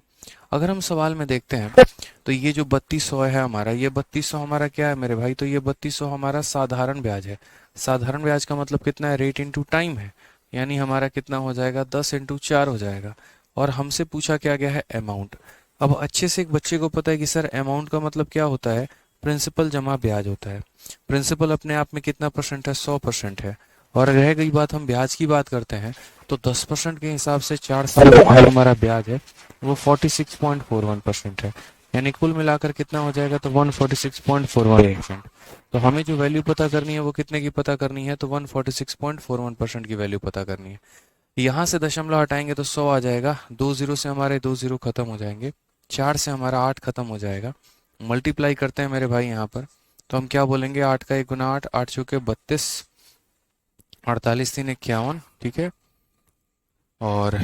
अगर हम सवाल में देखते हैं तो ये जो 3200 है हमारा, ये 3200 हमारा क्या है मेरे भाई, तो ये 3200 हमारा साधारण ब्याज है। साधारण ब्याज का मतलब कितना है, रेट इनटू टाइम है, यानी हमारा कितना हो जाएगा, 10 × 4 हो जाएगा। और हमसे पूछा क्या गया है, अमाउंट। अब अच्छे से एक बच्चे को पता है कि सर अमाउंट का मतलब क्या होता है, प्रिंसिपल जमा ब्याज होता है। प्रिंसिपल अपने आप में कितना % है, 100% है। और रह गई बात, हम ब्याज की बात करते हैं तो 10% के हिसाब से 4 साल का हमारा ब्याज है वो 46.41% है। यानी कुल मिलाकर कितना हो जाएगा, तो 146.41%। तो हमें जो वैल्यू पता करनी है वो कितने की पता करनी है, तो 146.41% की वैल्यू पता करनी है। यहाँ से दशमलव हटाएंगे तो 100 आ जाएगा, 2 जीरो से हमारे 2 जीरो खत्म हो जाएंगे, 4 से हमारा 8 खत्म हो जाएगा। मल्टीप्लाई करते हैं मेरे भाई यहाँ पर, तो हम क्या बोलेंगे, 8 का 1 गुना 8, 8 चौके 32, 48 3 51, ठीक है, और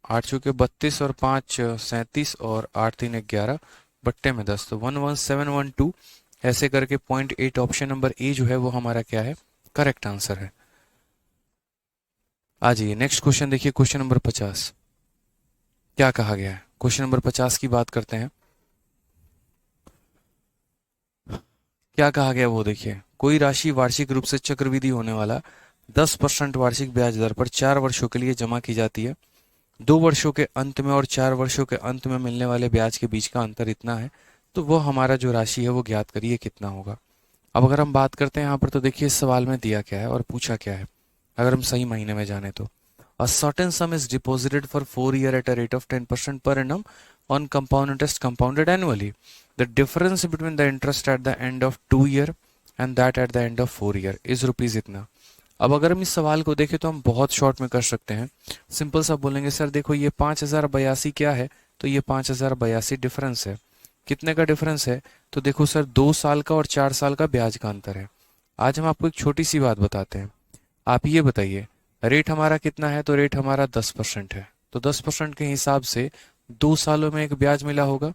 8 चौके 32 और 5 37 और 8 3 11 बट्टे में 10, तो 11712। ऐसे करके 0.8 ऑप्शन नंबर ए जो है वो हमारा क्या है, करेक्ट आंसर है। आ जाइए नेक्स्ट क्वेश्चन देखिए, क्वेश्चन नंबर 50 क्या कहा गया है। क्वेश्चन नंबर 50 की बात करते हैं। क्या कहा गया वो देखिए, कोई राशि वार्षिक रूप से चक्रवृद्धि होने वाला 10% वार्षिक ब्याज दर पर 4 वर्षों के लिए जमा की जाती है। 2 वर्षों के अंत में और 4 वर्षों के अंत में मिलने वाले ब्याज के बीच का अंतर इतना है, तो वो हमारा जो राशि है वो ज्ञात करिए कितना होगा। अब अगर हम बात करते हैं यहाँ पर, तो देखिए इस सवाल में दिया क्या है और पूछा क्या है। अगर हम सही महीने में जाने तो a certain sum is deposited for 4 years at a rate of 10% per annum on compound interest compounded annually. The difference between the interest at the end of 2 year and that at the end of 4 year is rupees इतना। अब अगर हम इस सवाल को देखें तो हम बहुत शॉर्ट में कर सकते हैं। सिंपल सा बोलेंगे, सर देखो ये 5082 क्या है, तो ये 5082 डिफरेंस है। कितने का डिफरेंस है, तो देखो सर 2 साल का और 4 साल का ब्याज का अंतर है। आज हम आपको एक छोटी सी बात बताते हैं। आप ये बताइए, रेट हमारा कितना है, तो रेट हमारा 10% है, तो 10% के हिसाब से 2 सालों में एक ब्याज मिला होगा।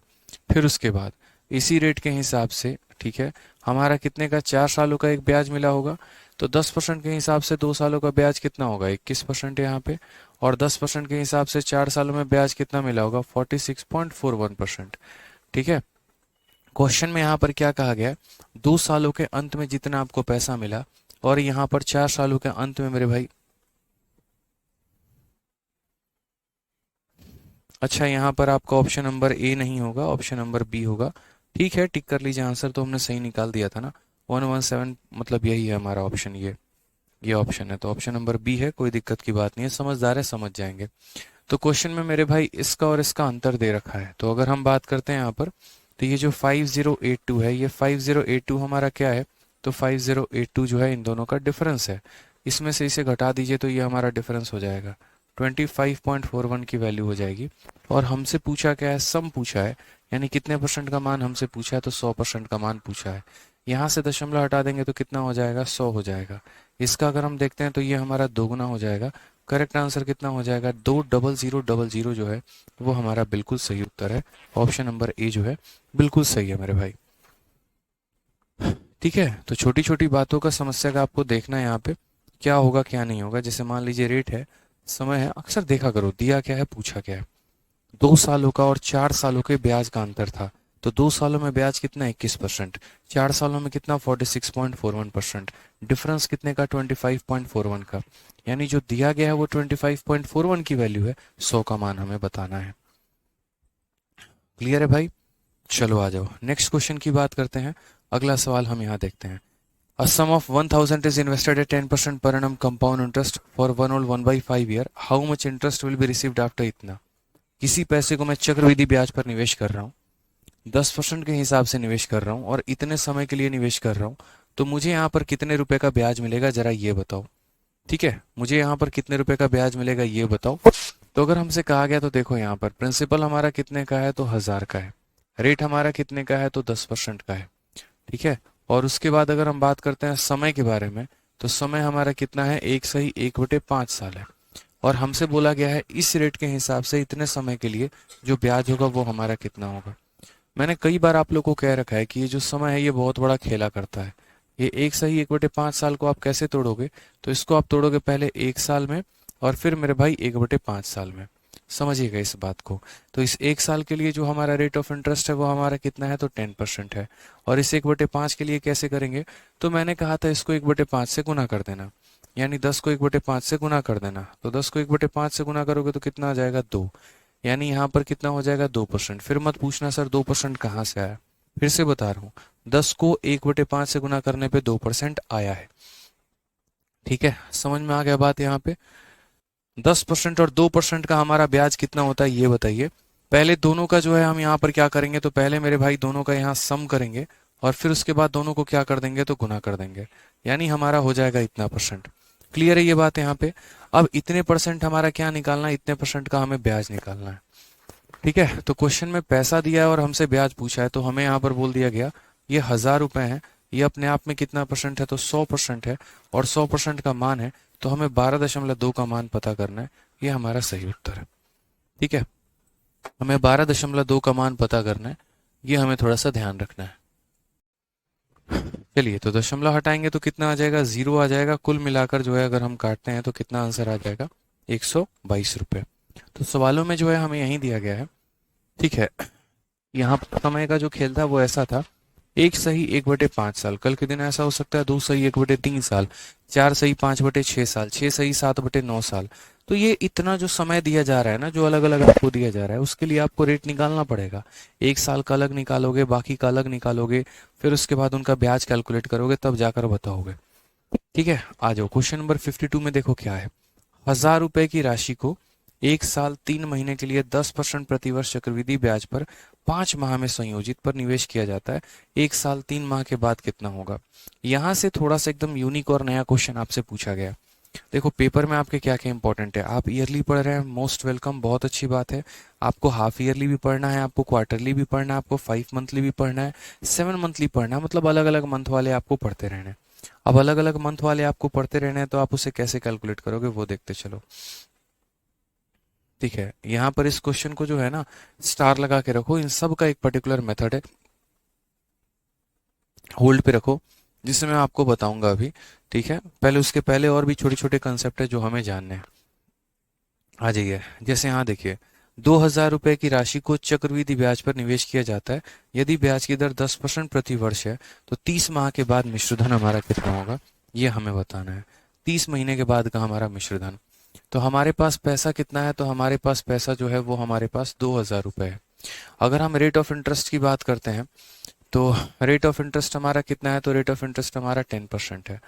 फिर उसके बाद इसी रेट के हिसाब से, ठीक है, हमारा कितने का 4 सालों का एक ब्याज मिला होगा। तो 10% के हिसाब से 2 सालों का ब्याज कितना होगा, 21% है यहाँ पे। और 10% के हिसाब से 4 सालों में ब्याज कितना मिला होगा, 46.41%। ठीक है, क्वेश्चन में यहाँ पर क्या कहा गया, 2 सालों के अंत में जितना आपको पैसा मिला, और यहाँ पर 4 सालों के अंत में मेरे भाई, अच्छा यहाँ पर आपका ऑप्शन नंबर ए नहीं होगा, ऑप्शन नंबर बी होगा। ठीक है, टिक कर लीजिए, आंसर तो हमने सही निकाल दिया था ना, 117, मतलब यही है हमारा ऑप्शन, ये ऑप्शन है, तो ऑप्शन नंबर बी है। कोई दिक्कत की बात नहीं है, समझदार है, समझ जाएंगे। तो क्वेश्चन में मेरे भाई इसका और इसका अंतर दे रखा है, तो अगर हम बात करते हैं यहाँ पर, तो ये जो 5082 है, ये 5082 हमारा क्या है, तो 5082 जो है इन दोनों का डिफरेंस है। इसमें से इसे घटा दीजिए तो ये हमारा डिफरेंस हो जाएगा, 25.41 की वैल्यू हो जाएगी। और हमसे पूछा क्या है, सम पूछा है, यानी कितने परसेंट का मान हमसे पूछा है, तो 100% का मान पूछा है। यहाँ से दशमलव हटा देंगे तो कितना हो जाएगा, 100 हो जाएगा। इसका अगर हम देखते हैं तो ये हमारा दोगुना हो जाएगा। करेक्ट आंसर कितना हो जाएगा, 20000 जो है वो हमारा बिल्कुल सही उत्तर है। ऑप्शन नंबर ए जो है बिल्कुल सही है मेरे भाई। ठीक है, तो छोटी छोटी बातों का समस्या का आपको देखना है यहाँ पे, क्या होगा क्या नहीं होगा। जैसे मान लीजिए रेट है, समय है, अक्सर देखा करो दिया क्या है पूछा क्या है। 2 सालों का और 4 सालों के ब्याज का अंतर था, तो 2 सालों में ब्याज कितना, 21%। 4 सालों में कितना, 46.41%। डिफरेंस कितने का, 25.41 का। यानी जो दिया गया है वो 25.41 की वैल्यू है, 100 का मान हमें बताना है। क्लियर है भाई, चलो आ जाओ नेक्स्ट क्वेश्चन की बात करते हैं। अगला सवाल हम यहाँ देखते हैं। A sum of 1000 is invested at 10% per annum compound interest for 1/5 year. How much interest will be received after इतना। किसी पैसे को मैं चक्रवृद्धि ब्याज पर निवेश कर रहा हूँ, 10% के हिसाब से निवेश कर रहा हूँ और इतने समय के लिए निवेश कर रहा हूँ, तो मुझे यहाँ पर कितने रुपए का ब्याज मिलेगा, जरा ये बताओ। ठीक है, मुझे यहाँ पर कितने रुपए का ब्याज मिलेगा ये बताओ। तो अगर हमसे कहा गया, तो देखो यहाँ पर प्रिंसिपल हमारा कितने का है, तो 1000 का है। रेट हमारा कितने का है, तो 10% का है। ठीक है, और उसके बाद अगर हम बात करते हैं समय के बारे में, तो समय हमारा कितना है, 1/1/5 साल है। और हमसे बोला गया है इस रेट के हिसाब से इतने समय के लिए जो ब्याज होगा वो हमारा कितना होगा। मैंने कई बार आप लोग को कह रखा है कि ये जो समय है ये बहुत बड़ा खेला करता है। ये 1/1/5 साल को आप कैसे तोड़ोगे, तो इसको आप तोड़ोगे पहले 1 साल में और फिर मेरे भाई 1/5 साल में। समझिएगा इस बात को। तो इस 1 साल के लिए जो हमारा रेट ऑफ इंटरेस्ट है वो हमारा कितना है, तो 10% है। और इस 1/5 के लिए कैसे करेंगे, तो मैंने कहा था इसको 1/5 से गुना कर देना, यानी 10 को 1/5 से गुना कर देना। तो 10 को 1/5 से गुना करोगे तो कितना आ जाएगा, 2। यानी यहाँ पर कितना हो जाएगा, 2%। फिर मत पूछना सर 2% कहाँ से आया, फिर से बता रहा हूँ, 10 को 1/5 से गुना करने पे 2% आया है। ठीक है, समझ में आ गया बात। यहाँ पे 10% और 2% का हमारा ब्याज कितना होता है ये बताइए। पहले दोनों का जो है हम यहाँ पर क्या करेंगे, तो पहले मेरे भाई दोनों का यहाँ सम करेंगे और फिर उसके बाद दोनों को क्या कर देंगे, तो गुना कर देंगे, यानी हमारा हो जाएगा इतना परसेंट। क्लियर है ये बात यहाँ पे। अब इतने परसेंट हमारा क्या निकालना है, इतने परसेंट का हमें ब्याज निकालना है। ठीक है, तो क्वेश्चन में पैसा दिया है और हमसे ब्याज पूछा है, तो हमें यहाँ पर बोल दिया गया ये 1000 रुपए है, ये अपने आप में कितना परसेंट है, तो 100% है, और 100% का मान है, तो हमें 12.2 का मान पता करना है। ये हमारा सही उत्तर है। ठीक है, हमें 12.2 का मान पता करना है, ये हमें थोड़ा सा ध्यान रखना है। चलिए, तो दशमलव हटाएंगे तो कितना आ जाएगा, 0 आ जाएगा। कुल मिलाकर जो है अगर हम काटते हैं तो कितना आंसर आ जाएगा, 122 रुपये। तो सवालों में जो है हमें यही दिया गया है। ठीक है, यहाँ पर समय का जो खेल था वो ऐसा था, एक सही 1/5 साल, कल के दिन ऐसा हो सकता है 2 सही 1/3 साल, 4 सही 5/6 साल, 6 सही 7/9 साल। तो ये इतना जो समय दिया जा रहा है ना, जो अलग अलग आपको दिया जा रहा है, उसके लिए आपको रेट निकालना पड़ेगा। 1 साल का अलग निकालोगे, बाकी का अलग निकालोगे, फिर उसके बाद उनका ब्याज कैलकुलेट करोगे, तब जाकर बताओगे। ठीक है, आ जाओ क्वेश्चन नंबर 52 में। देखो क्या है, 1000 रुपए की राशि को 1 साल 3 महीने के लिए 10% प्रतिवर्ष चक्रवृद्धि ब्याज पर 5 माह में संयोजित पर निवेश किया जाता है। 1 साल 3 माह के बाद कितना होगा। यहां से थोड़ा सा एकदम यूनिक और नया क्वेश्चन आपसे पूछा गया। देखो पेपर में आपके क्या क्या इंपॉर्टेंट है, आप ईयरली पढ़ रहे हैं, मोस्ट वेलकम, बहुत अच्छी बात है। आपको हाफ ईयरली भी पढ़ना है, आपको क्वार्टरली भी पढ़ना है, आपको 5 मंथली भी पढ़ना है, 7 मंथली पढ़ना है, मतलब अलग अलग मंथ वाले आपको पढ़ते रहने हैं। अब अलग अलग मंथ वाले आपको पढ़ते रहने हैं तो आप उसे कैसे कैलकुलेट करोगे वो देखते चलो। ठीक है, यहाँ पर इस क्वेश्चन को जो है ना स्टार लगा के रखो, इन सब का एक पर्टिकुलर मेथड है, होल्ड पे रखो, जिससे मैं आपको बताऊंगा अभी। ठीक है, पहले उसके पहले और भी छोटे छोटे कंसेप्ट है जो हमें जानने हैं। आ जाइए, जैसे यहाँ देखिए, 2000 रुपए की राशि को चक्रवृद्धि ब्याज पर निवेश किया जाता है। यदि ब्याज की दर 10% प्रति वर्ष है तो 30 माह के बाद मिश्रधन हमारा कितना होगा, ये हमें बताना है। 30 महीने के बाद का हमारा मिश्रधन। तो हमारे पास पैसा कितना है, तो हमारे पास पैसा जो है वो हमारे पास 2000 रुपए है। अगर हम रेट ऑफ इंटरेस्ट की बात करते हैं तो रेट ऑफ इंटरेस्ट हमारा कितना है, तो रेट ऑफ इंटरेस्ट हमारा 10% है।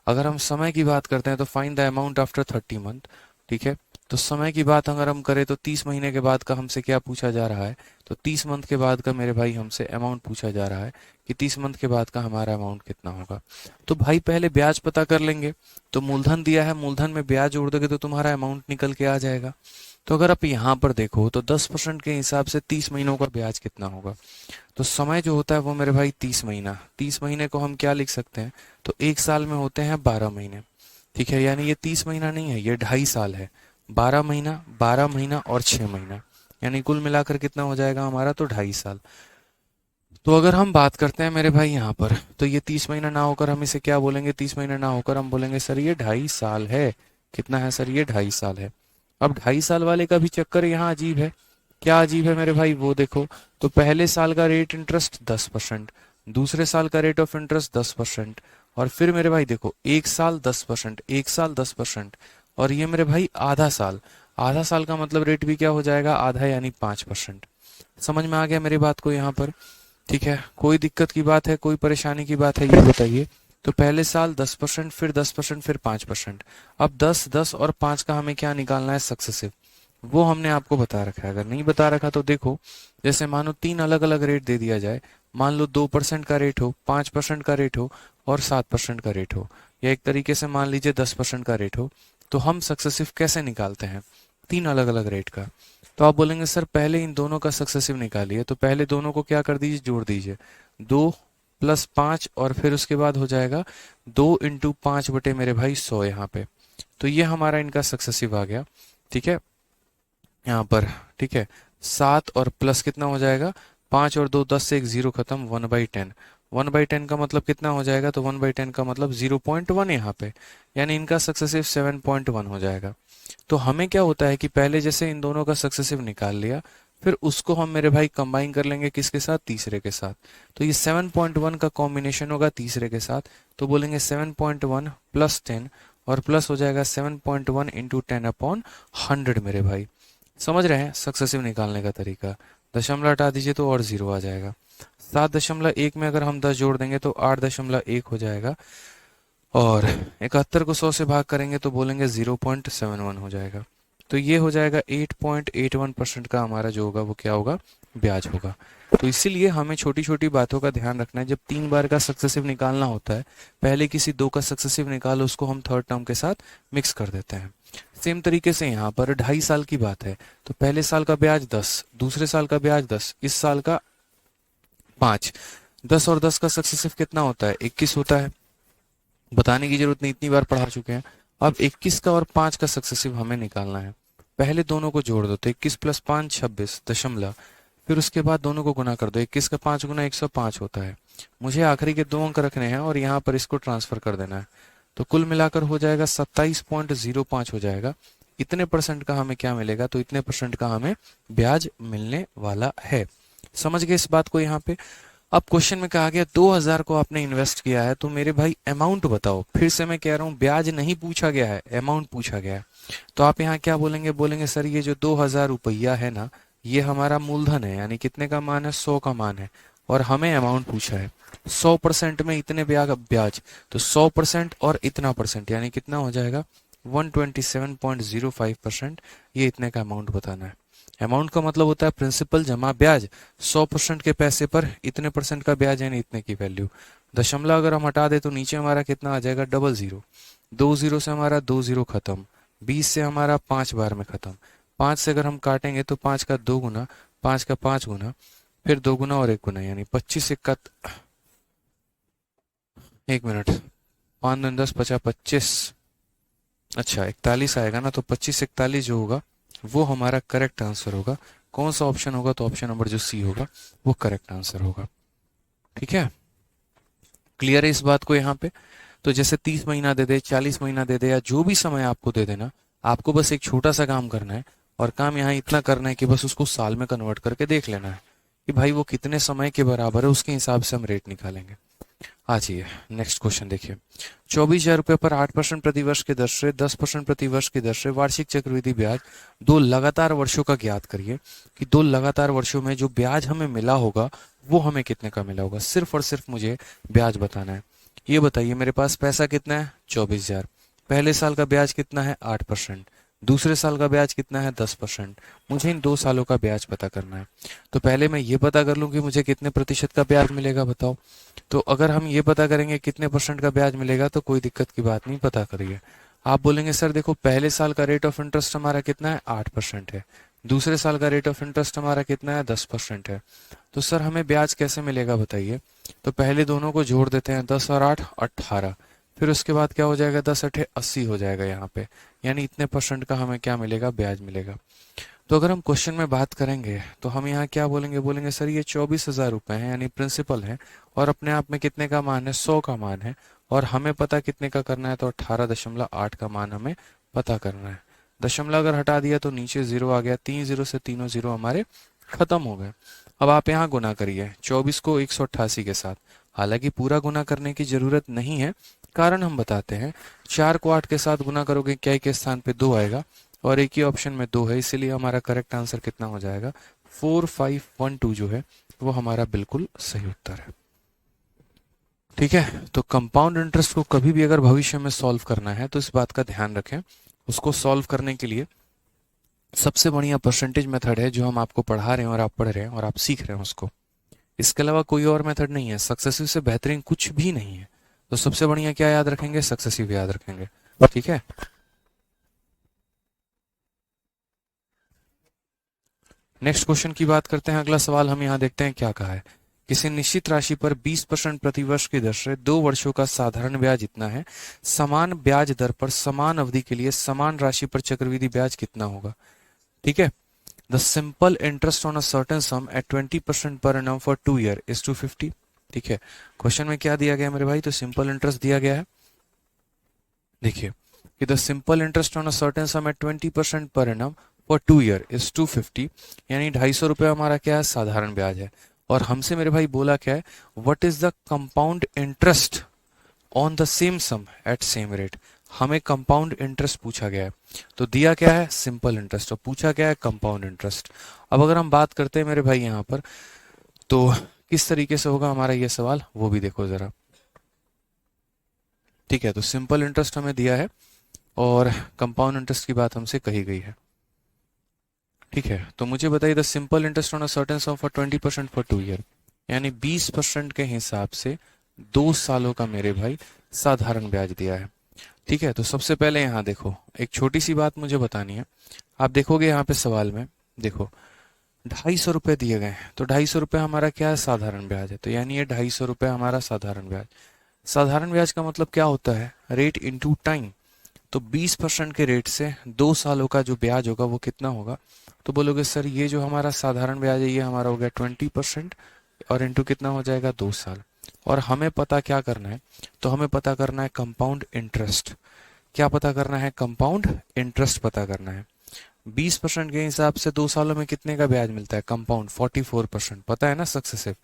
अगर हम समय की बात करते हैं तो find the amount after 30 month. ठीक है, तो समय की बात अगर हम करें तो 30 महीने के बाद का हमसे क्या पूछा जा रहा है, तो 30 मंथ के बाद का मेरे भाई हमसे अमाउंट पूछा जा रहा है कि 30 मंथ के बाद का हमारा अमाउंट कितना होगा। तो भाई पहले ब्याज पता कर लेंगे। तो मूलधन दिया है, मूलधन में ब्याज जोड़ दोगे तो तुम्हारा अमाउंट निकल के आ जाएगा। तो अगर आप यहाँ पर देखो तो 10% के हिसाब से 30 महीनों का ब्याज कितना होगा। तो समय जो होता है वो मेरे भाई 30 महीना, 30 महीने को हम क्या लिख सकते हैं, तो 1 साल में होते हैं 12 महीने। ठीक है, यानी ये 30 महीना नहीं है, ये 2.5 साल है। 12 महीना, 12 महीना और 6 महीना, यानी कुल मिलाकर कितना हो जाएगा हमारा, तो 2.5 साल। तो अगर हम बात करते हैं मेरे भाई यहाँ पर, तो ये 30 महीना ना होकर हम इसे क्या बोलेंगे, 30 महीना ना होकर हम बोलेंगे सर ये 2.5 साल है। कितना है सर, ये 2.5 साल है। अब 2.5 साल वाले का भी चक्कर यहाँ अजीब है। क्या अजीब है मेरे भाई, वो देखो। तो पहले साल का रेट इंटरेस्ट 10%, दूसरे साल का रेट ऑफ इंटरेस्ट 10%, और फिर मेरे भाई देखो 1 साल 10%, 1 साल 10%, और ये मेरे भाई आधा साल। आधा साल का मतलब रेट भी क्या हो जाएगा, आधा, यानी 5%। समझ में आ गया मेरी बात को यहाँ पर। ठीक है, कोई दिक्कत की बात है, कोई परेशानी की बात है, ये बताइए। तो पहले साल 10%, फिर 10%, फिर 5%। अब 10, 10 और 5 का हमें क्या निकालना है, सक्सेसिव। वो हमने आपको बता रखा है। अगर नहीं बता रखा तो देखो, जैसे मानो 3 अलग अलग रेट दे दिया जाए। मान लो 2% का रेट हो, 5% का रेट हो और 7% का रेट हो, या एक तरीके से मान लीजिए 10% का रेट हो। तो हम सक्सेसिव कैसे निकालते हैं, 3 अलग अलग रेट का। तो आप बोलेंगे सर पहले इन दोनों का सक्सेसिव निकालिए। तो पहले दोनों को क्या कर दीजिए, जोड़ दीजिए। 2 + 5, और फिर उसके बाद हो जाएगा 2 × 5 बटे मेरे भाई 100 यहाँ पे। तो ये हमारा इनका सक्सेसिव आ गया। ठीक है, यहाँ पर। ठीक है, 7 और प्लस कितना हो जाएगा, 5 और 2 10 से एक 0 खत्म, 1/10। 1/10 का मतलब कितना हो जाएगा, तो 1/10 का मतलब 0.1 यहाँ पे, यानी इनका सक्सेसिव 7.1 हो जाएगा। तो हमें क्या होता है कि पहले जैसे इन दोनों का सक्सेसिव निकाल लिया, फिर उसको हम मेरे भाई कंबाइन कर लेंगे किसके साथ, तीसरे के साथ। तो ये 7.1 का कॉम्बिनेशन होगा तीसरे के साथ। तो बोलेंगे 7.1 + 10, और प्लस हो जाएगा 7.1 × 10/100 मेरे भाई। समझ रहे हैं सक्सेसिव निकालने का तरीका। दशमलव हटा दीजिए तो और 0 आ जाएगा। 7.1 में अगर हम 10 जोड़ देंगे तो 8.1 हो जाएगा, और 71 को 100 से भाग करेंगे तो बोलेंगे 0.71 हो जाएगा। तो ये हो जाएगा 8.81% का हमारा जो होगा वो क्या होगा, ब्याज होगा। तो इसीलिए हमें छोटी छोटी बातों का ध्यान रखना है। जब 3 बार का सक्सेसिव निकालना होता है, पहले किसी 2 का सक्सेसिव निकालो, उसको हम थर्ड टर्म के साथ मिक्स कर देते हैं। सेम तरीके से यहाँ पर 2.5 साल की बात है, तो पहले साल का ब्याज 10, दूसरे साल का ब्याज 10, इस साल का 5। 10 और 10 का सक्सेसिव कितना होता है, 21 होता है। बताने की जरूरत नहीं, इतनी बार पढ़ा चुके हैं। अब 21 का और 5 का सक्सेसिव हमें निकालना है। पहले दोनों को जोड़ दो, तो 21 + 5 26 दशमलव, फिर उसके बाद दोनों को गुना कर दो, 21 का 5 गुना 105 होता है। मुझे आखिरी के 2 अंक रखने हैं और यहाँ पर इसको ट्रांसफर कर देना है, तो कुल मिलाकर हो जाएगा 27.05 हो जाएगा। इतने परसेंट का हमें क्या मिलेगा, तो इतने परसेंट का हमें ब्याज मिलने वाला है। समझ गए इस बात को यहाँ पे। अब क्वेश्चन में कहा गया 2000 को आपने इन्वेस्ट किया है, तो मेरे भाई अमाउंट बताओ। फिर से मैं कह रहा हूँ, ब्याज नहीं पूछा गया है, अमाउंट पूछा गया है। तो आप यहाँ क्या बोलेंगे, बोलेंगे सर ये जो 2000 रुपया है ना, ये हमारा मूलधन है, यानी कितने का मान है, 100 का मान है, और हमें अमाउंट पूछा है 100% में इतने ब्याज, तो 100% और इतना परसेंट यानी कितना हो जाएगा 127.05%। ये इतने का अमाउंट बताना है। अमाउंट का मतलब होता है प्रिंसिपल जमा ब्याज। 100% के पैसे पर इतने परसेंट का ब्याज यानी इतने की वैल्यू। दशमलव अगर हम हटा दे तो नीचे हमारा कितना आ जाएगा, 00। 20 से हमारा 20 खत्म, 20 से हमारा 5 बार में खत्म, 5 से अगर हम काटेंगे तो 5 का 2 गुना, 5 का 5 गुना, फिर 2 गुना और 1 गुना, यानी 25 का 1 मिनट, 5 दूनी 10, 50 25, अच्छा 41 आएगा ना, तो 25 41 जो होगा वो हमारा करेक्ट आंसर होगा। कौन सा ऑप्शन होगा, तो ऑप्शन नंबर जो सी होगा वो करेक्ट आंसर होगा। ठीक है, क्लियर है इस बात को यहाँ पे। तो जैसे 30 महीना दे दे, 40 महीना दे दे, या जो भी समय आपको दे देना, आपको बस एक छोटा सा काम करना है, और काम यहाँ इतना करना है कि बस उसको साल में कन्वर्ट करके देख लेना है कि भाई वो कितने समय के बराबर है, उसके हिसाब से हम रेट निकालेंगे। आ जाइए नेक्स्ट क्वेश्चन देखिए। 24,000 रुपए पर 8% प्रतिवर्ष की दर से 10% प्रतिवर्ष की दर से वार्षिक चक्रवृद्धि ब्याज 2 लगातार वर्षों का ज्ञात करिए कि 2 लगातार वर्षों में जो ब्याज हमें मिला होगा वो हमें कितने का मिला होगा। सिर्फ और सिर्फ मुझे ब्याज बताना है। ये बताइए, मेरे पास पैसा कितना है 24,000, पहले साल का ब्याज कितना है 8%, दूसरे साल का ब्याज कितना है 10%। मुझे इन 2 सालों का ब्याज पता करना है। तो पहले मैं ये पता कर लूं कि मुझे कितने प्रतिशत का ब्याज मिलेगा, बताओ। तो अगर हम ये पता करेंगे कितने परसेंट का ब्याज मिलेगा, तो कोई दिक्कत की बात नहीं, पता करिए। आप बोलेंगे सर देखो, पहले साल का रेट ऑफ इंटरेस्ट हमारा कितना है 8% है, दूसरे साल का रेट ऑफ इंटरेस्ट हमारा कितना है 10% है। तो सर हमें ब्याज कैसे मिलेगा बताइए। तो पहले दोनों को जोड़ देते हैं, 10 और 8 18, फिर उसके बाद क्या हो जाएगा, 10 8 80 हो जाएगा यहाँ पे, यानी इतने परसेंट का हमें क्या मिलेगा, ब्याज मिलेगा। तो अगर हम क्वेश्चन में बात करेंगे तो हम यहाँ क्या बोलेंगे, बोलेंगे सर ये 24,000 रुपए हैं, यानी प्रिंसिपल है, और अपने आप में कितने का मान है 100 का मान है, और हमें पता कितने का करना है, तो 18.8 का मान हमें पता करना है। दशमलव अगर हटा दिया तो नीचे 0 आ गया, 3 0 से तीनों 0 हमारे खत्म हो गए। अब आप यहाँ गुना करिए 24 को 188 के साथ। हालांकि पूरा गुना करने की जरूरत नहीं है, कारण हम बताते हैं। 4 को 8 के साथ गुना करोगे क्या के स्थान पे 2 आएगा, और एक ही ऑप्शन में 2 है, इसलिए हमारा करेक्ट आंसर कितना हो जाएगा 4512 जो है वो हमारा बिल्कुल सही उत्तर है। ठीक है, तो कंपाउंड इंटरेस्ट को कभी भी अगर भविष्य में सॉल्व करना है तो इस बात का ध्यान रखें। उसको सॉल्व करने के लिए सबसे बढ़िया परसेंटेज मेथड है जो हम आपको पढ़ा रहे हैं और आप पढ़ रहे हैं और आप सीख रहे हैं उसको। इसके अलावा कोई और मेथड नहीं है, सक्सेसिव से बेहतरीन कुछ भी नहीं है। तो सबसे बढ़िया क्या याद रखेंगे, सक्सेसिव याद रखेंगे। ठीक है, नेक्स्ट क्वेश्चन की बात करते हैं। अगला सवाल हम यहाँ देखते हैं क्या कहा है। किसी निश्चित राशि पर 20% प्रतिवर्ष की दर से 2 वर्षों का साधारण ब्याज इतना है, समान ब्याज दर पर समान अवधि के लिए समान राशि पर चक्रवृद्धि ब्याज कितना होगा। ठीक है, the simple interest on a certain sum at 20% per annum for 2 year is 250। ठीक है, क्वेश्चन में क्या दिया गया मेरे भाई, तो सिंपल इंटरेस्ट दिया गया है। देखिए कि the simple interest on a certain sum at 20% per annum for 2 year is 250, यानी 250 रुपये हमारा क्या है, साधारण ब्याज है। और हमसे मेरे भाई बोला क्या है, what is the compound interest on the same sum at same rate. हमें कंपाउंड इंटरेस्ट पूछा गया है, तो दिया क्या है सिंपल इंटरेस्ट, और पूछा क्या है कंपाउंड इंटरेस्ट। अब अगर हम बात करते हैं मेरे भाई यहाँ पर, तो किस तरीके से होगा हमारा ये सवाल, वो भी देखो जरा। ठीक है, तो सिंपल इंटरेस्ट हमें दिया है और कंपाउंड इंटरेस्ट की बात हमसे कही गई है। ठीक है, तो मुझे बताइए the simple interest on a certain some for 20% for 2 year, यानी 20% के हिसाब से 2 सालों का मेरे भाई साधारण ब्याज दिया है। ठीक है, तो सबसे पहले यहाँ देखो, एक छोटी सी बात मुझे बतानी है। आप देखोगे यहाँ पे सवाल में, देखो 250 रुपये दिए गए हैं, तो 250 रुपये हमारा क्या है, साधारण ब्याज है। तो यानी ये 250 रुपये हमारा साधारण ब्याज। साधारण ब्याज का मतलब क्या होता है, रेट इनटू टाइम। तो 20% के रेट से 2 सालों का जो ब्याज होगा वो कितना होगा, तो बोलोगे सर ये जो हमारा साधारण ब्याज है ये हमारा हो गया 20% और इंटू कितना हो जाएगा 2 साल। और हमें पता क्या करना है, तो हमें पता करना है कंपाउंड इंटरेस्ट। क्या पता करना है? कंपाउंड इंटरेस्ट पता करना है। 20% के हिसाब से 2 सालों में कितने का ब्याज मिलता है? कंपाउंड 44%। पता है ना सक्सेसिव?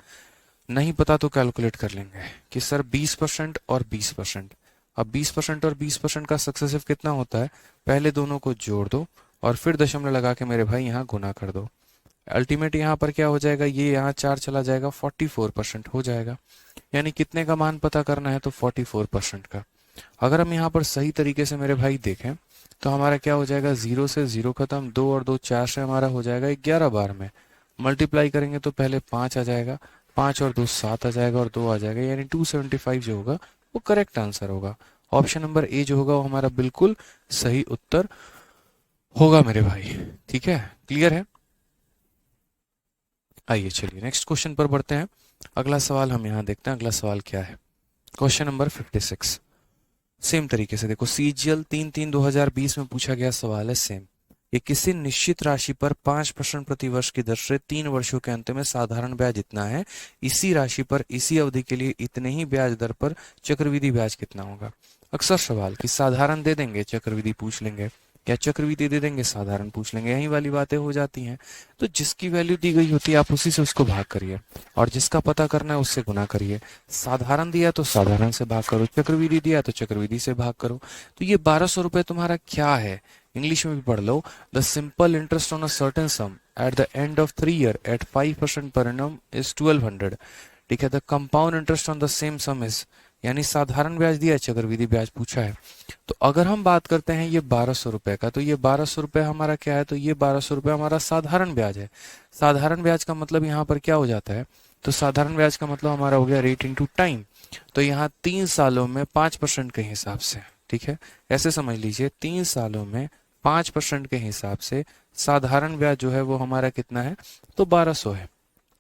नहीं पता तो कैलकुलेट कर लेंगे कि सर 20% और 20%। अब 20% और 20% का सक्सेसिव कितना होता है? पहले दोनों को जोड़ दो और फिर दशमलव लगा के मेरे भाई यहाँ गुना कर दो। अल्टीमेट यहाँ पर क्या हो जाएगा? ये यहाँ 4 चला जाएगा, 44% हो जाएगा। यानी कितने का मान पता करना है? तो 44% का। अगर हम यहाँ पर सही तरीके से मेरे भाई देखें तो हमारा क्या हो जाएगा? 0 से 0 खत्म, 2 और 2 4 से हमारा हो जाएगा 11 बार में। मल्टीप्लाई करेंगे तो पहले 5 आ जाएगा, 5 और 2 7 आ जाएगा और 2 आ जाएगा, यानी 275 जो होगा वो करेक्ट आंसर होगा। ऑप्शन नंबर ए जो होगा वो हमारा बिल्कुल सही उत्तर होगा मेरे भाई। ठीक है, क्लियर है? आइए चलिए नेक्स्ट क्वेश्चन पर बढ़ते हैं। अगला सवाल हम यहाँ देखते हैं। अगला सवाल क्या है? Question number 56। सेम तरीके से देखो, सीजीएल 3/3/2020 में पूछा गया सवाल है सेम। ये किसी निश्चित राशि पर 5% प्रति वर्ष की दर से 3 वर्षों के अंत में साधारण ब्याज इतना है, इसी राशि पर इसी अवधि के लिए इतने ही ब्याज दर पर चक्रवृद्धि ब्याज कितना होगा। अक्सर सवाल कि साधारण दे देंगे चक्रवृद्धि पूछ लेंगे, या चक्रवृद्धि दे देंगे साधारण पूछ लेंगे, यही वाली बातें हो जाती हैं। तो जिसकी वैल्यू दी गई होती है आप उसी से उसको भाग करिए, और जिसका पता करना है उससे गुना करिए। साधारण दिया तो साधारण से भाग करो, चक्रवृद्धि दिया तो चक्रवृद्धि से भाग करो। तो ये 1200 रुपए तुम्हारा क्या है? इंग्लिश में भी पढ़ लो। The simple interest on a certain sum at the end of 3 year at 5% per annum is 1200। ठीक है, the compound interest on the same sum is, यानी साधारण ब्याज दिया है, चक्रवृद्धि ब्याज पूछा है। तो अगर हम बात करते हैं ये 1200 रुपए का, तो ये 1200 रुपए हमारा क्या है? तो ये 1200 रुपए हमारा साधारण ब्याज है। साधारण ब्याज का मतलब यहाँ पर क्या हो जाता है? तो साधारण ब्याज का मतलब हमारा हो गया रेट इनटू टाइम। तो यहाँ 3 सालों में 5% के हिसाब से, ठीक है, ऐसे समझ लीजिए 3 सालों में 5% के हिसाब से साधारण ब्याज जो है वो हमारा कितना है? तो 1200 है।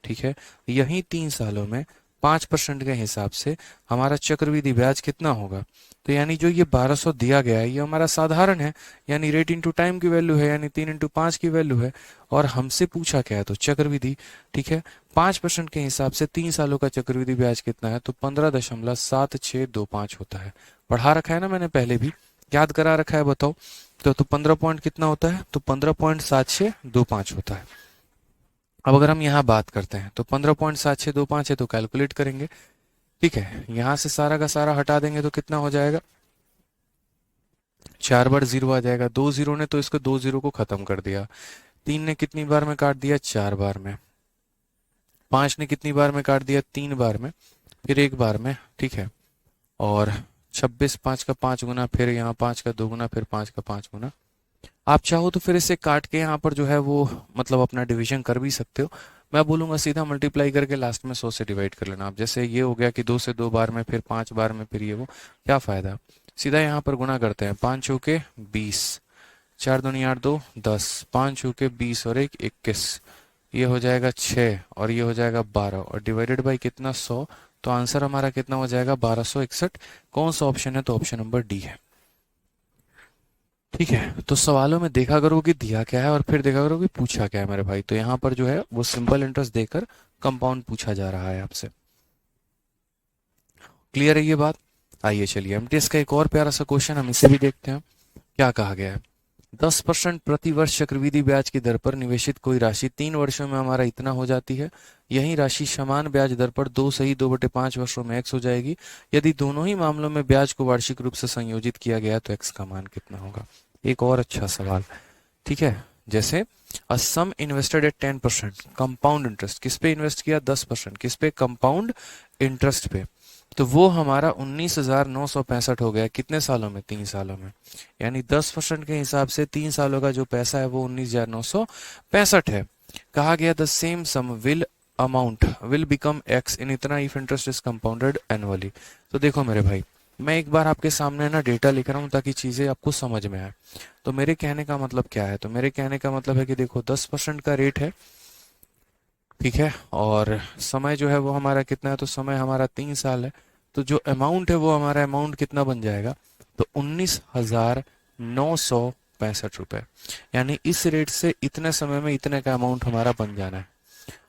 ठीक है, यही 3 सालों में 5% के हिसाब से हमारा चक्रवृद्धि ब्याज कितना होगा? तो यानी जो ये 1200 दिया गया है ये हमारा साधारण है, यानी रेट इंटू टाइम की वैल्यू है, यानी 3 × 5 की वैल्यू है। और हमसे पूछा क्या है? तो चक्रवृद्धि। ठीक है, 5% के हिसाब से 3 सालों का चक्रवृद्धि ब्याज कितना है? तो 15.7625 होता है। पढ़ा रखा है ना मैंने पहले भी, याद करा रखा है, बताओ। तो 15 पॉइंट कितना होता है? तो 15.7625 होता है। अब अगर हम यहाँ बात करते हैं तो 15.7625 है, तो कैलकुलेट करेंगे। ठीक है, यहां से सारा का सारा हटा देंगे तो कितना हो जाएगा? 4 बार 0 आ जाएगा, 2 0 ने तो इसको 2 0 को खत्म कर दिया। 3 ने कितनी बार में काट दिया? 4 बार में। 5 ने कितनी बार में काट दिया? 3 बार में, फिर 1 बार में। ठीक है, और 26 5 का 5 गुना, फिर यहाँ 5 का 2 गुना, फिर 5 का 5 गुना। आप चाहो तो फिर इसे काट के यहाँ पर जो है वो मतलब अपना डिवीजन कर भी सकते हो। मैं बोलूंगा सीधा मल्टीप्लाई करके लास्ट में 100 से डिवाइड कर लेना। आप जैसे ये हो गया कि 2 से 2 बार में, फिर 5 बार में, फिर ये वो, क्या फायदा? सीधा यहाँ पर गुना करते हैं। 5 चौके 20, 4 दूनी 8 2 10, 5 चौके 20 और 1 21, ये हो जाएगा 6 और ये हो जाएगा 12 और डिवाइडेड बाई कितना? 100। तो आंसर हमारा कितना हो जाएगा? 1261। कौन सा ऑप्शन है? तो ऑप्शन नंबर डी है। ठीक है, तो सवालों में देखा करो कि दिया क्या है और फिर देखा करो कि पूछा क्या है मेरे भाई। तो यहाँ पर जो है वो सिंपल इंटरेस्ट देकर कंपाउंड पूछा जा रहा है आपसे। क्लियर है ये बात? आइए चलिए एमटीएस का एक और प्यारा सा क्वेश्चन हम इसे भी देखते हैं। क्या कहा गया है? 10% प्रति वर्ष चक्रवृद्धि ब्याज की दर पर निवेशित कोई राशि 3 वर्षों में हमारा इतना हो जाती है। यही राशि समान ब्याज दर पर 2 सही 2/5 वर्षों में x हो जाएगी। यदि दोनों ही मामलों में ब्याज को वार्षिक रूप से संयोजित किया गया तो x का मान कितना होगा? एक और अच्छा सवाल। ठीक है, जैसे अ सम इन्वेस्टेड एट 10% कंपाउंड इंटरेस्ट, किस पे इन्वेस्ट किया? 10%, किस पे? कंपाउंड इंटरेस्ट पे। तो वो हमारा 19,965 हो गया। कितने सालों में? 3 सालों में। यानी 10% के हिसाब से 3 सालों का जो पैसा है वो 19,965 है। कहा गया the same sum will amount will become x in इतना if interest is compounded annually. तो देखो मेरे भाई, मैं एक बार आपके सामने ना डेटा लिख रहा हूँ ताकि चीजें आपको समझ में आए। तो मेरे कहने का मतलब क्या है? तो मेरे कहने का मतलब है कि देखो 10% का रेट है, ठीक है, और समय जो है वो हमारा कितना है? तो समय हमारा 3 साल है। तो जो अमाउंट है वो हमारा अमाउंट कितना बन जाएगा? तो ₹265। यानी इस रेट से इतने समय में इतने का अमाउंट हमारा बन जाना है।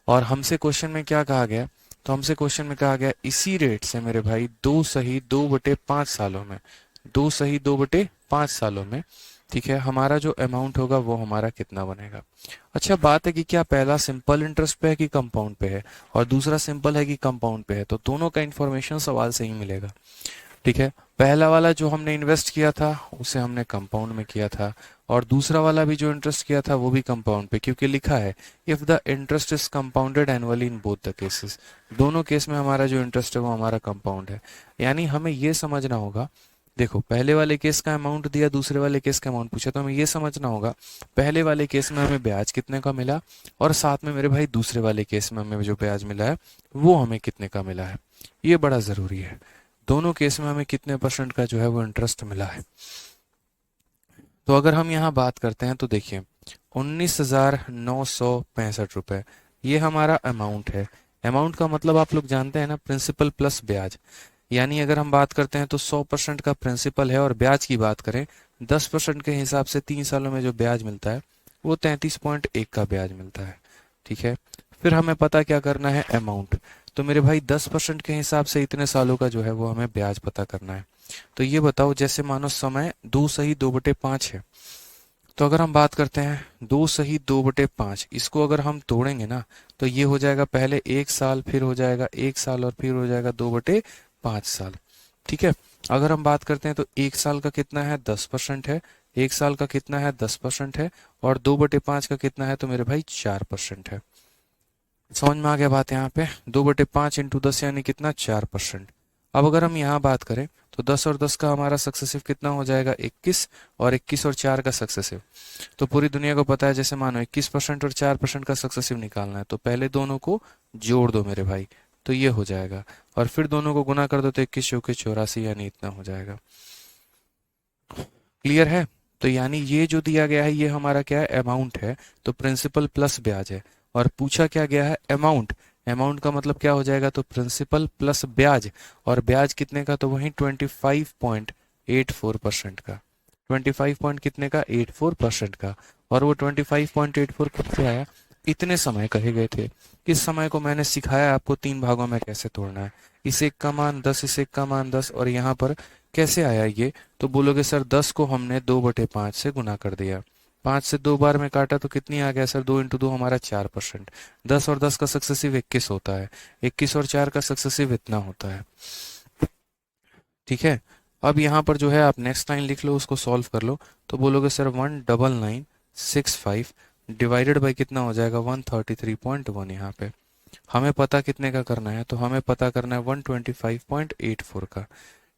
और हमसे क्वेश्चन में क्या कहा गया, तो हमसे क्वेश्चन में कहा गया इसी रेट से मेरे भाई 2 सही 2/5 सालों में, 2 सही 2/5 सालों में, ठीक है, हमारा जो अमाउंट होगा वो हमारा कितना बनेगा। अच्छा बात है कि क्या पहला सिंपल इंटरेस्ट पे है कि कंपाउंड पे है, और दूसरा सिंपल है कि कंपाउंड पे है, तो दोनों का इंफॉर्मेशन सवाल से ही मिलेगा। ठीक है, पहला वाला जो हमने इन्वेस्ट किया था उसे हमने कंपाउंड में किया था, और दूसरा वाला भी जो इंटरेस्ट किया था वो भी कंपाउंड पे, क्योंकि लिखा है if the interest is compounded annually in both the cases. दोनों केस में हमारा जो इंटरेस्ट है वो हमारा कंपाउंड है। यानी हमें ये समझना होगा, देखो पहले वाले केस का अमाउंट दिया, दूसरे वाले केस का अमाउंट पूछा, तो हमें ये समझना होगा पहले वाले केस में हमें ब्याज कितने का मिला, और साथ में मेरे भाई दूसरे वाले केस में हमें जो ब्याज मिला है वो हमें कितने का मिला है। ये बड़ा जरूरी है, दोनों केस में हमें कितने परसेंट का जो है वो इंटरेस्ट मिला है। तो अगर हम यहाँ बात करते हैं तो देखिए 19,965 रुपए ये हमारा अमाउंट है। अमाउंट का मतलब आप लोग जानते हैं ना, प्रिंसिपल प्लस ब्याज। यानी अगर हम बात करते हैं तो 100% का प्रिंसिपल है, और ब्याज की बात करें 10% के हिसाब से 3 सालों में जो ब्याज मिलता है वो 33.1 का ब्याज मिलता है। ठीक है, फिर हमें पता क्या करना है, अमाउंट। तो मेरे भाई 10% के हिसाब से इतने सालों का जो है वो हमें ब्याज पता करना है। तो ये बताओ, जैसे मानो समय 2 सही 2/5 है, तो अगर हम बात करते हैं 2 सही 2/5, इसको अगर हम तोड़ेंगे ना तो ये हो जाएगा पहले 1 साल, फिर हो जाएगा 1 साल, और फिर हो जाएगा 2/5 साल। ठीक है, अगर हम बात करते हैं तो 1 साल का कितना है, 10% है, 1 साल का कितना है, 10% है, और 2/5 का कितना है, तो मेरे भाई 4% है। समझ में आ गया बात यहाँ पे, 2/5 इंटू 10 यानी कितना, 4%। अब अगर हम यहाँ बात करें तो 10 और 10 का हमारा सक्सेसिव कितना हो जाएगा, 21, और 21 और 4 का सक्सेसिव। तो पूरी दुनिया को पता है, जैसे मानो 21% और 4% का सक्सेसिव निकालना है, तो पहले दोनों को जोड़ दो मेरे भाई, तो ये हो जाएगा, और फिर दोनों को गुना कर दो तो 21 चौके 84 यानी इतना हो जाएगा। क्लियर है? तो यानी ये जो दिया गया है ये हमारा क्या है, अमाउंट है, तो प्रिंसिपल प्लस ब्याज है। और पूछा क्या गया है, अमाउंट। अमाउंट का मतलब क्या हो जाएगा, तो प्रिंसिपल प्लस ब्याज, और ब्याज कितने का, तो वही 25.84% का। 25 पॉइंट कितने का, 84% का। और वो 25.84 कब से आया, इतने समय कहे गए थे। इस समय को मैंने सिखाया आपको 3 भागों में कैसे तोड़ना है। इस एक का मान 10, इस एक का मान 10, और यहाँ पर कैसे आया ये, तो बोलोगे सर 10 को हमने 2/5 से गुना कर दिया, 5 से 2 बार में काटा तो कितनी आ गया सर, 2 इंटू 2 हमारा 4%। 10 और 10 का सक्सेसिव 21 होता है, 21 और 4 का सक्सेसिव इतना होता है। ठीक है, अब यहाँ पर जो है आप नेक्स्ट लाइन लिख लो, उसको सॉल्व कर लो, तो बोलोगे सर 19965 डिवाइडेड बाई कितना हो जाएगा, 133.1। यहाँ पे हमें पता कितने का करना है, तो हमें पता करना है 125.84 का।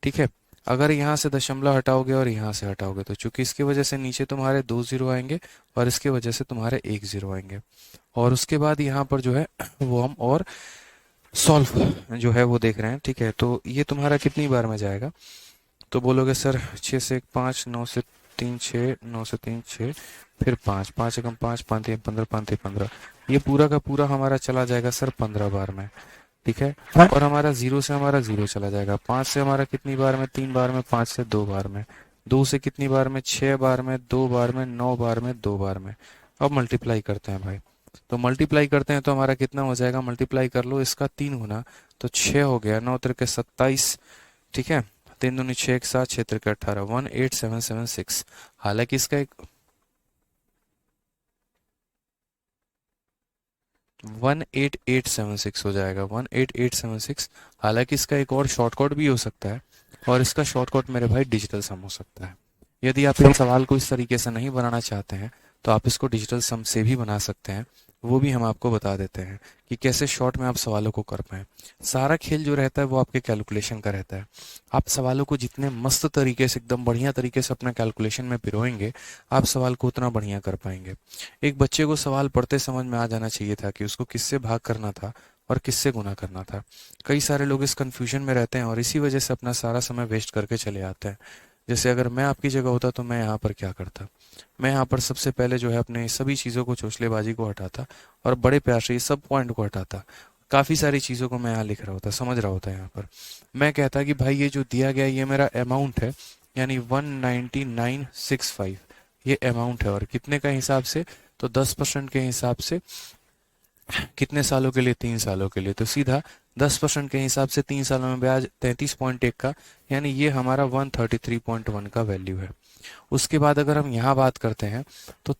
ठीक है, अगर यहाँ से दशमलव हटाओगे और यहाँ से हटाओगे, तो चूंकि इसकी वजह से नीचे तुम्हारे 2 जीरो आएंगे, और इसकी वजह से तुम्हारे 1 जीरो आएंगे, और उसके बाद यहाँ पर जो है वो हम और सॉल्व जो है वो देख रहे हैं। ठीक है, तो ये तुम्हारा कितनी बार में जाएगा, तो बोलोगे सर 6 से 1 5, 9 से 3 6, 9 से 3 6, फिर 5, 5 एकम 5, 5 3 15, 5 3 15, ये पूरा का पूरा हमारा चला जाएगा सर 15 बार में। ठीक है, और हमारा 0 से हमारा 0 चला जाएगा, 5 से हमारा कितनी बार में, 3 बार में, 5 से 2 बार में, 2 से कितनी बार में, 6 बार में, 2 बार में, 9 बार में, 2 बार में। अब मल्टीप्लाई करते हैं भाई, तो मल्टीप्लाई करते हैं तो हमारा कितना हो जाएगा, मल्टीप्लाई कर लो इसका 3 गुना, तो 6 हो गया, 9 तिरके 27। ठीक है, 3 दूनी 6, 1 7, 6 तिरके 18, 18776। हालांकि इसका एक 18876 हो जाएगा, 18876। हालांकि इसका एक और शॉर्टकट भी हो सकता है, और इसका शॉर्टकट मेरे भाई डिजिटल सम हो सकता है। यदि आप इस सवाल को इस तरीके से नहीं बनाना चाहते हैं तो आप इसको डिजिटल सम से भी बना सकते हैं, वो भी हम आपको बता देते हैं कि कैसे शॉर्ट में आप सवालों को कर पाएं। सारा खेल जो रहता है वो आपके कैलकुलेशन का रहता है। आप सवालों को जितने मस्त तरीके से, एकदम बढ़िया तरीके से अपने कैलकुलेशन में पिरोएंगे, आप सवाल को उतना बढ़िया कर पाएंगे। एक बच्चे को सवाल पढ़ते समझ में आ जाना चाहिए था कि उसको किससे भाग करना था और किससे गुना करना था। कई सारे लोग इस कंफ्यूजन में रहते हैं और इसी वजह से अपना सारा समय वेस्ट करके चले आते हैं। जैसे अगर मैं आपकी जगह होता तो मैं यहाँ पर क्या करता, मैं यहाँ पर सबसे पहले जो है अपने सभी चीज़ों को, चोचलेबाजी को हटाता और बड़े प्यार से ये सब पॉइंट को हटाता। काफ़ी सारी चीज़ों को मैं यहाँ लिख रहा होता, समझ रहा होता यहाँ पर। मैं कहता कि भाई ये जो दिया गया ये मेरा अमाउंट है, यानी 19965, ये अमाउंट है। और कितने का हिसाब से, तो 10% के हिसाब से। कितने सालों के लिए, 3 सालों के लिए। तो सीधा 10% के हिसाब से 3 सालों में ब्याज 33.1 का, यानी ये हमारा 133.1 का वैल्यू है। उसके बाद अगर हम यहाँ बात करते हैं तो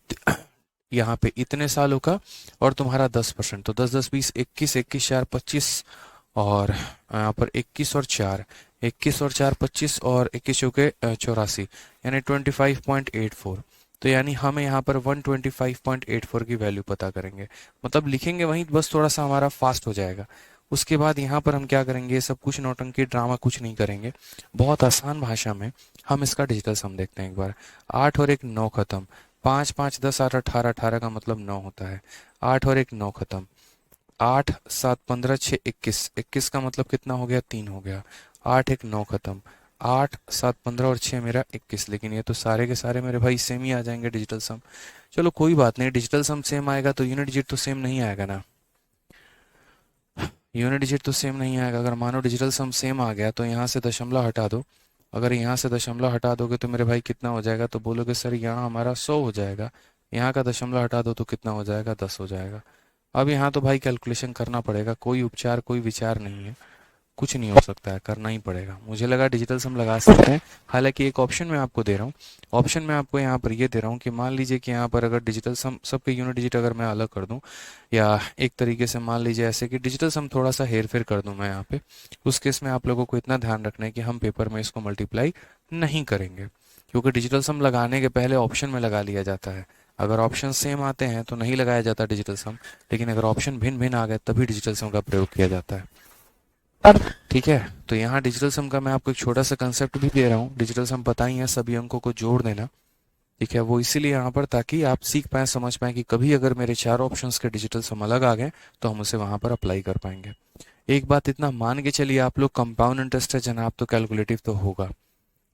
यहाँ पे इतने सालों का और तुम्हारा 10%, तो 10 10 20 21, 21 4 25, और यहाँ पर 21 और 4, 21 और 4 25, और 21 चौके 84, यानी 25.84। तो यानी हमें यहाँ पर 125.84 की वैल्यू पता करेंगे, मतलब लिखेंगे वहीं, बस थोड़ा सा हमारा फास्ट हो जाएगा। उसके बाद यहाँ पर हम क्या करेंगे, ये सब कुछ नौटंकी ड्रामा कुछ नहीं करेंगे, बहुत आसान भाषा में हम इसका डिजिटल सम देखते हैं एक बार। 8 और 1 9 खत्म, 5 5 10 8 18, 18 का मतलब 9 होता है। 8 और 1 9 खत्म, 8 7 15 6 21, 21 का मतलब कितना हो गया, 3 हो गया। 8 1 9 खत्म, 8 7 15 और 6 मेरा 21, लेकिन ये तो सारे के सारे मेरे भाई सेम ही आ जाएंगे डिजिटल सम। चलो कोई बात नहीं, डिजिटल सम सेम आएगा तो यूनिट डिजिट तो सेम नहीं आएगा ना, यूनिट डिजिट तो सेम नहीं आएगा। अगर मानो डिजिटल सम सेम आ गया तो यहाँ से दशमलव हटा दो, अगर यहाँ से दशमलव हटा दोगे तो मेरे भाई कितना हो जाएगा, तो बोलोगे सर यहाँ हमारा 100 हो जाएगा, यहाँ का दशमलव हटा दो तो कितना हो जाएगा, 10 हो जाएगा। अब यहाँ तो भाई कैलकुलेशन करना पड़ेगा, कोई उपचार कोई विचार नहीं है, कुछ नहीं हो सकता है, करना ही पड़ेगा। मुझे लगा डिजिटल सम लगा सकते हैं, हालांकि एक ऑप्शन मैं आपको दे रहा हूँ। ऑप्शन में आपको यहाँ पर ये दे रहा हूँ कि मान लीजिए कि यहाँ पर अगर डिजिटल सम सबके यूनिट डिजिट अगर मैं अलग कर दूँ, या एक तरीके से मान लीजिए ऐसे कि डिजिटल सम थोड़ा सा हेर फेर कर दूँ मैं यहाँ पे, उस केस में आप लोगों को इतना ध्यान रखना है कि हम पेपर में इसको मल्टीप्लाई नहीं करेंगे, क्योंकि डिजिटल सम लगाने के पहले ऑप्शन में लगा लिया जाता है। अगर ऑप्शन सेम आते हैं तो नहीं लगाया जाता डिजिटल सम, लेकिन अगर ऑप्शन भिन्न भिन्न आ गए तभी डिजिटल सम का प्रयोग किया जाता है। ठीक है, तो यहाँ डिजिटल सम का मैं आपको एक छोटा सा कंसेप्ट भी दे रहा हूँ। डिजिटल सम पता ही है, सभी अंकों को जोड़ देना। ठीक है, वो इसीलिए यहाँ पर ताकि आप सीख पाए, समझ पाए कि कभी अगर मेरे 4 ऑप्शंस के डिजिटल सम अलग आ गए तो हम उसे वहां पर अप्लाई कर पाएंगे। एक बात इतना मान के चलिए, आप लोग कंपाउंड इंटरेस्ट है जनाब तो कैलकुलेटिव तो होगा।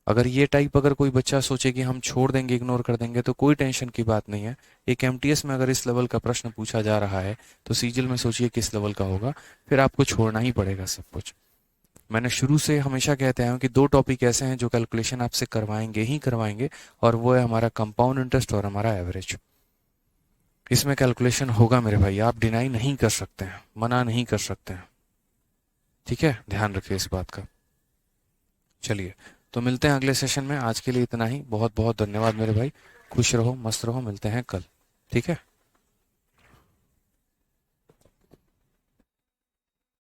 अगर ये टाइप अगर कोई बच्चा सोचे कि हम छोड़ देंगे, इग्नोर कर देंगे, तो कोई टेंशन की बात नहीं है। एक एमटीएस में अगर इस लेवल का प्रश्न पूछा जा रहा है तो सीजीएल में सोचिए किस लेवल का होगा, फिर आपको छोड़ना ही पड़ेगा सब कुछ। मैंने शुरू से हमेशा कहते हैं कि 2 टॉपिक ऐसे हैं जो कैलकुलेशन आपसे करवाएंगे ही करवाएंगे, और वो है हमारा कंपाउंड इंटरेस्ट और हमारा एवरेज। इसमें कैलकुलेशन होगा मेरे भाई, आप डिनाई नहीं कर सकते हैं, मना नहीं कर सकते हैं। ठीक है, ध्यान रखिए इस बात का। चलिए, तो मिलते हैं अगले सेशन में, आज के लिए इतना ही। बहुत बहुत धन्यवाद मेरे भाई, खुश रहो, मस्त रहो, मिलते हैं कल। ठीक है।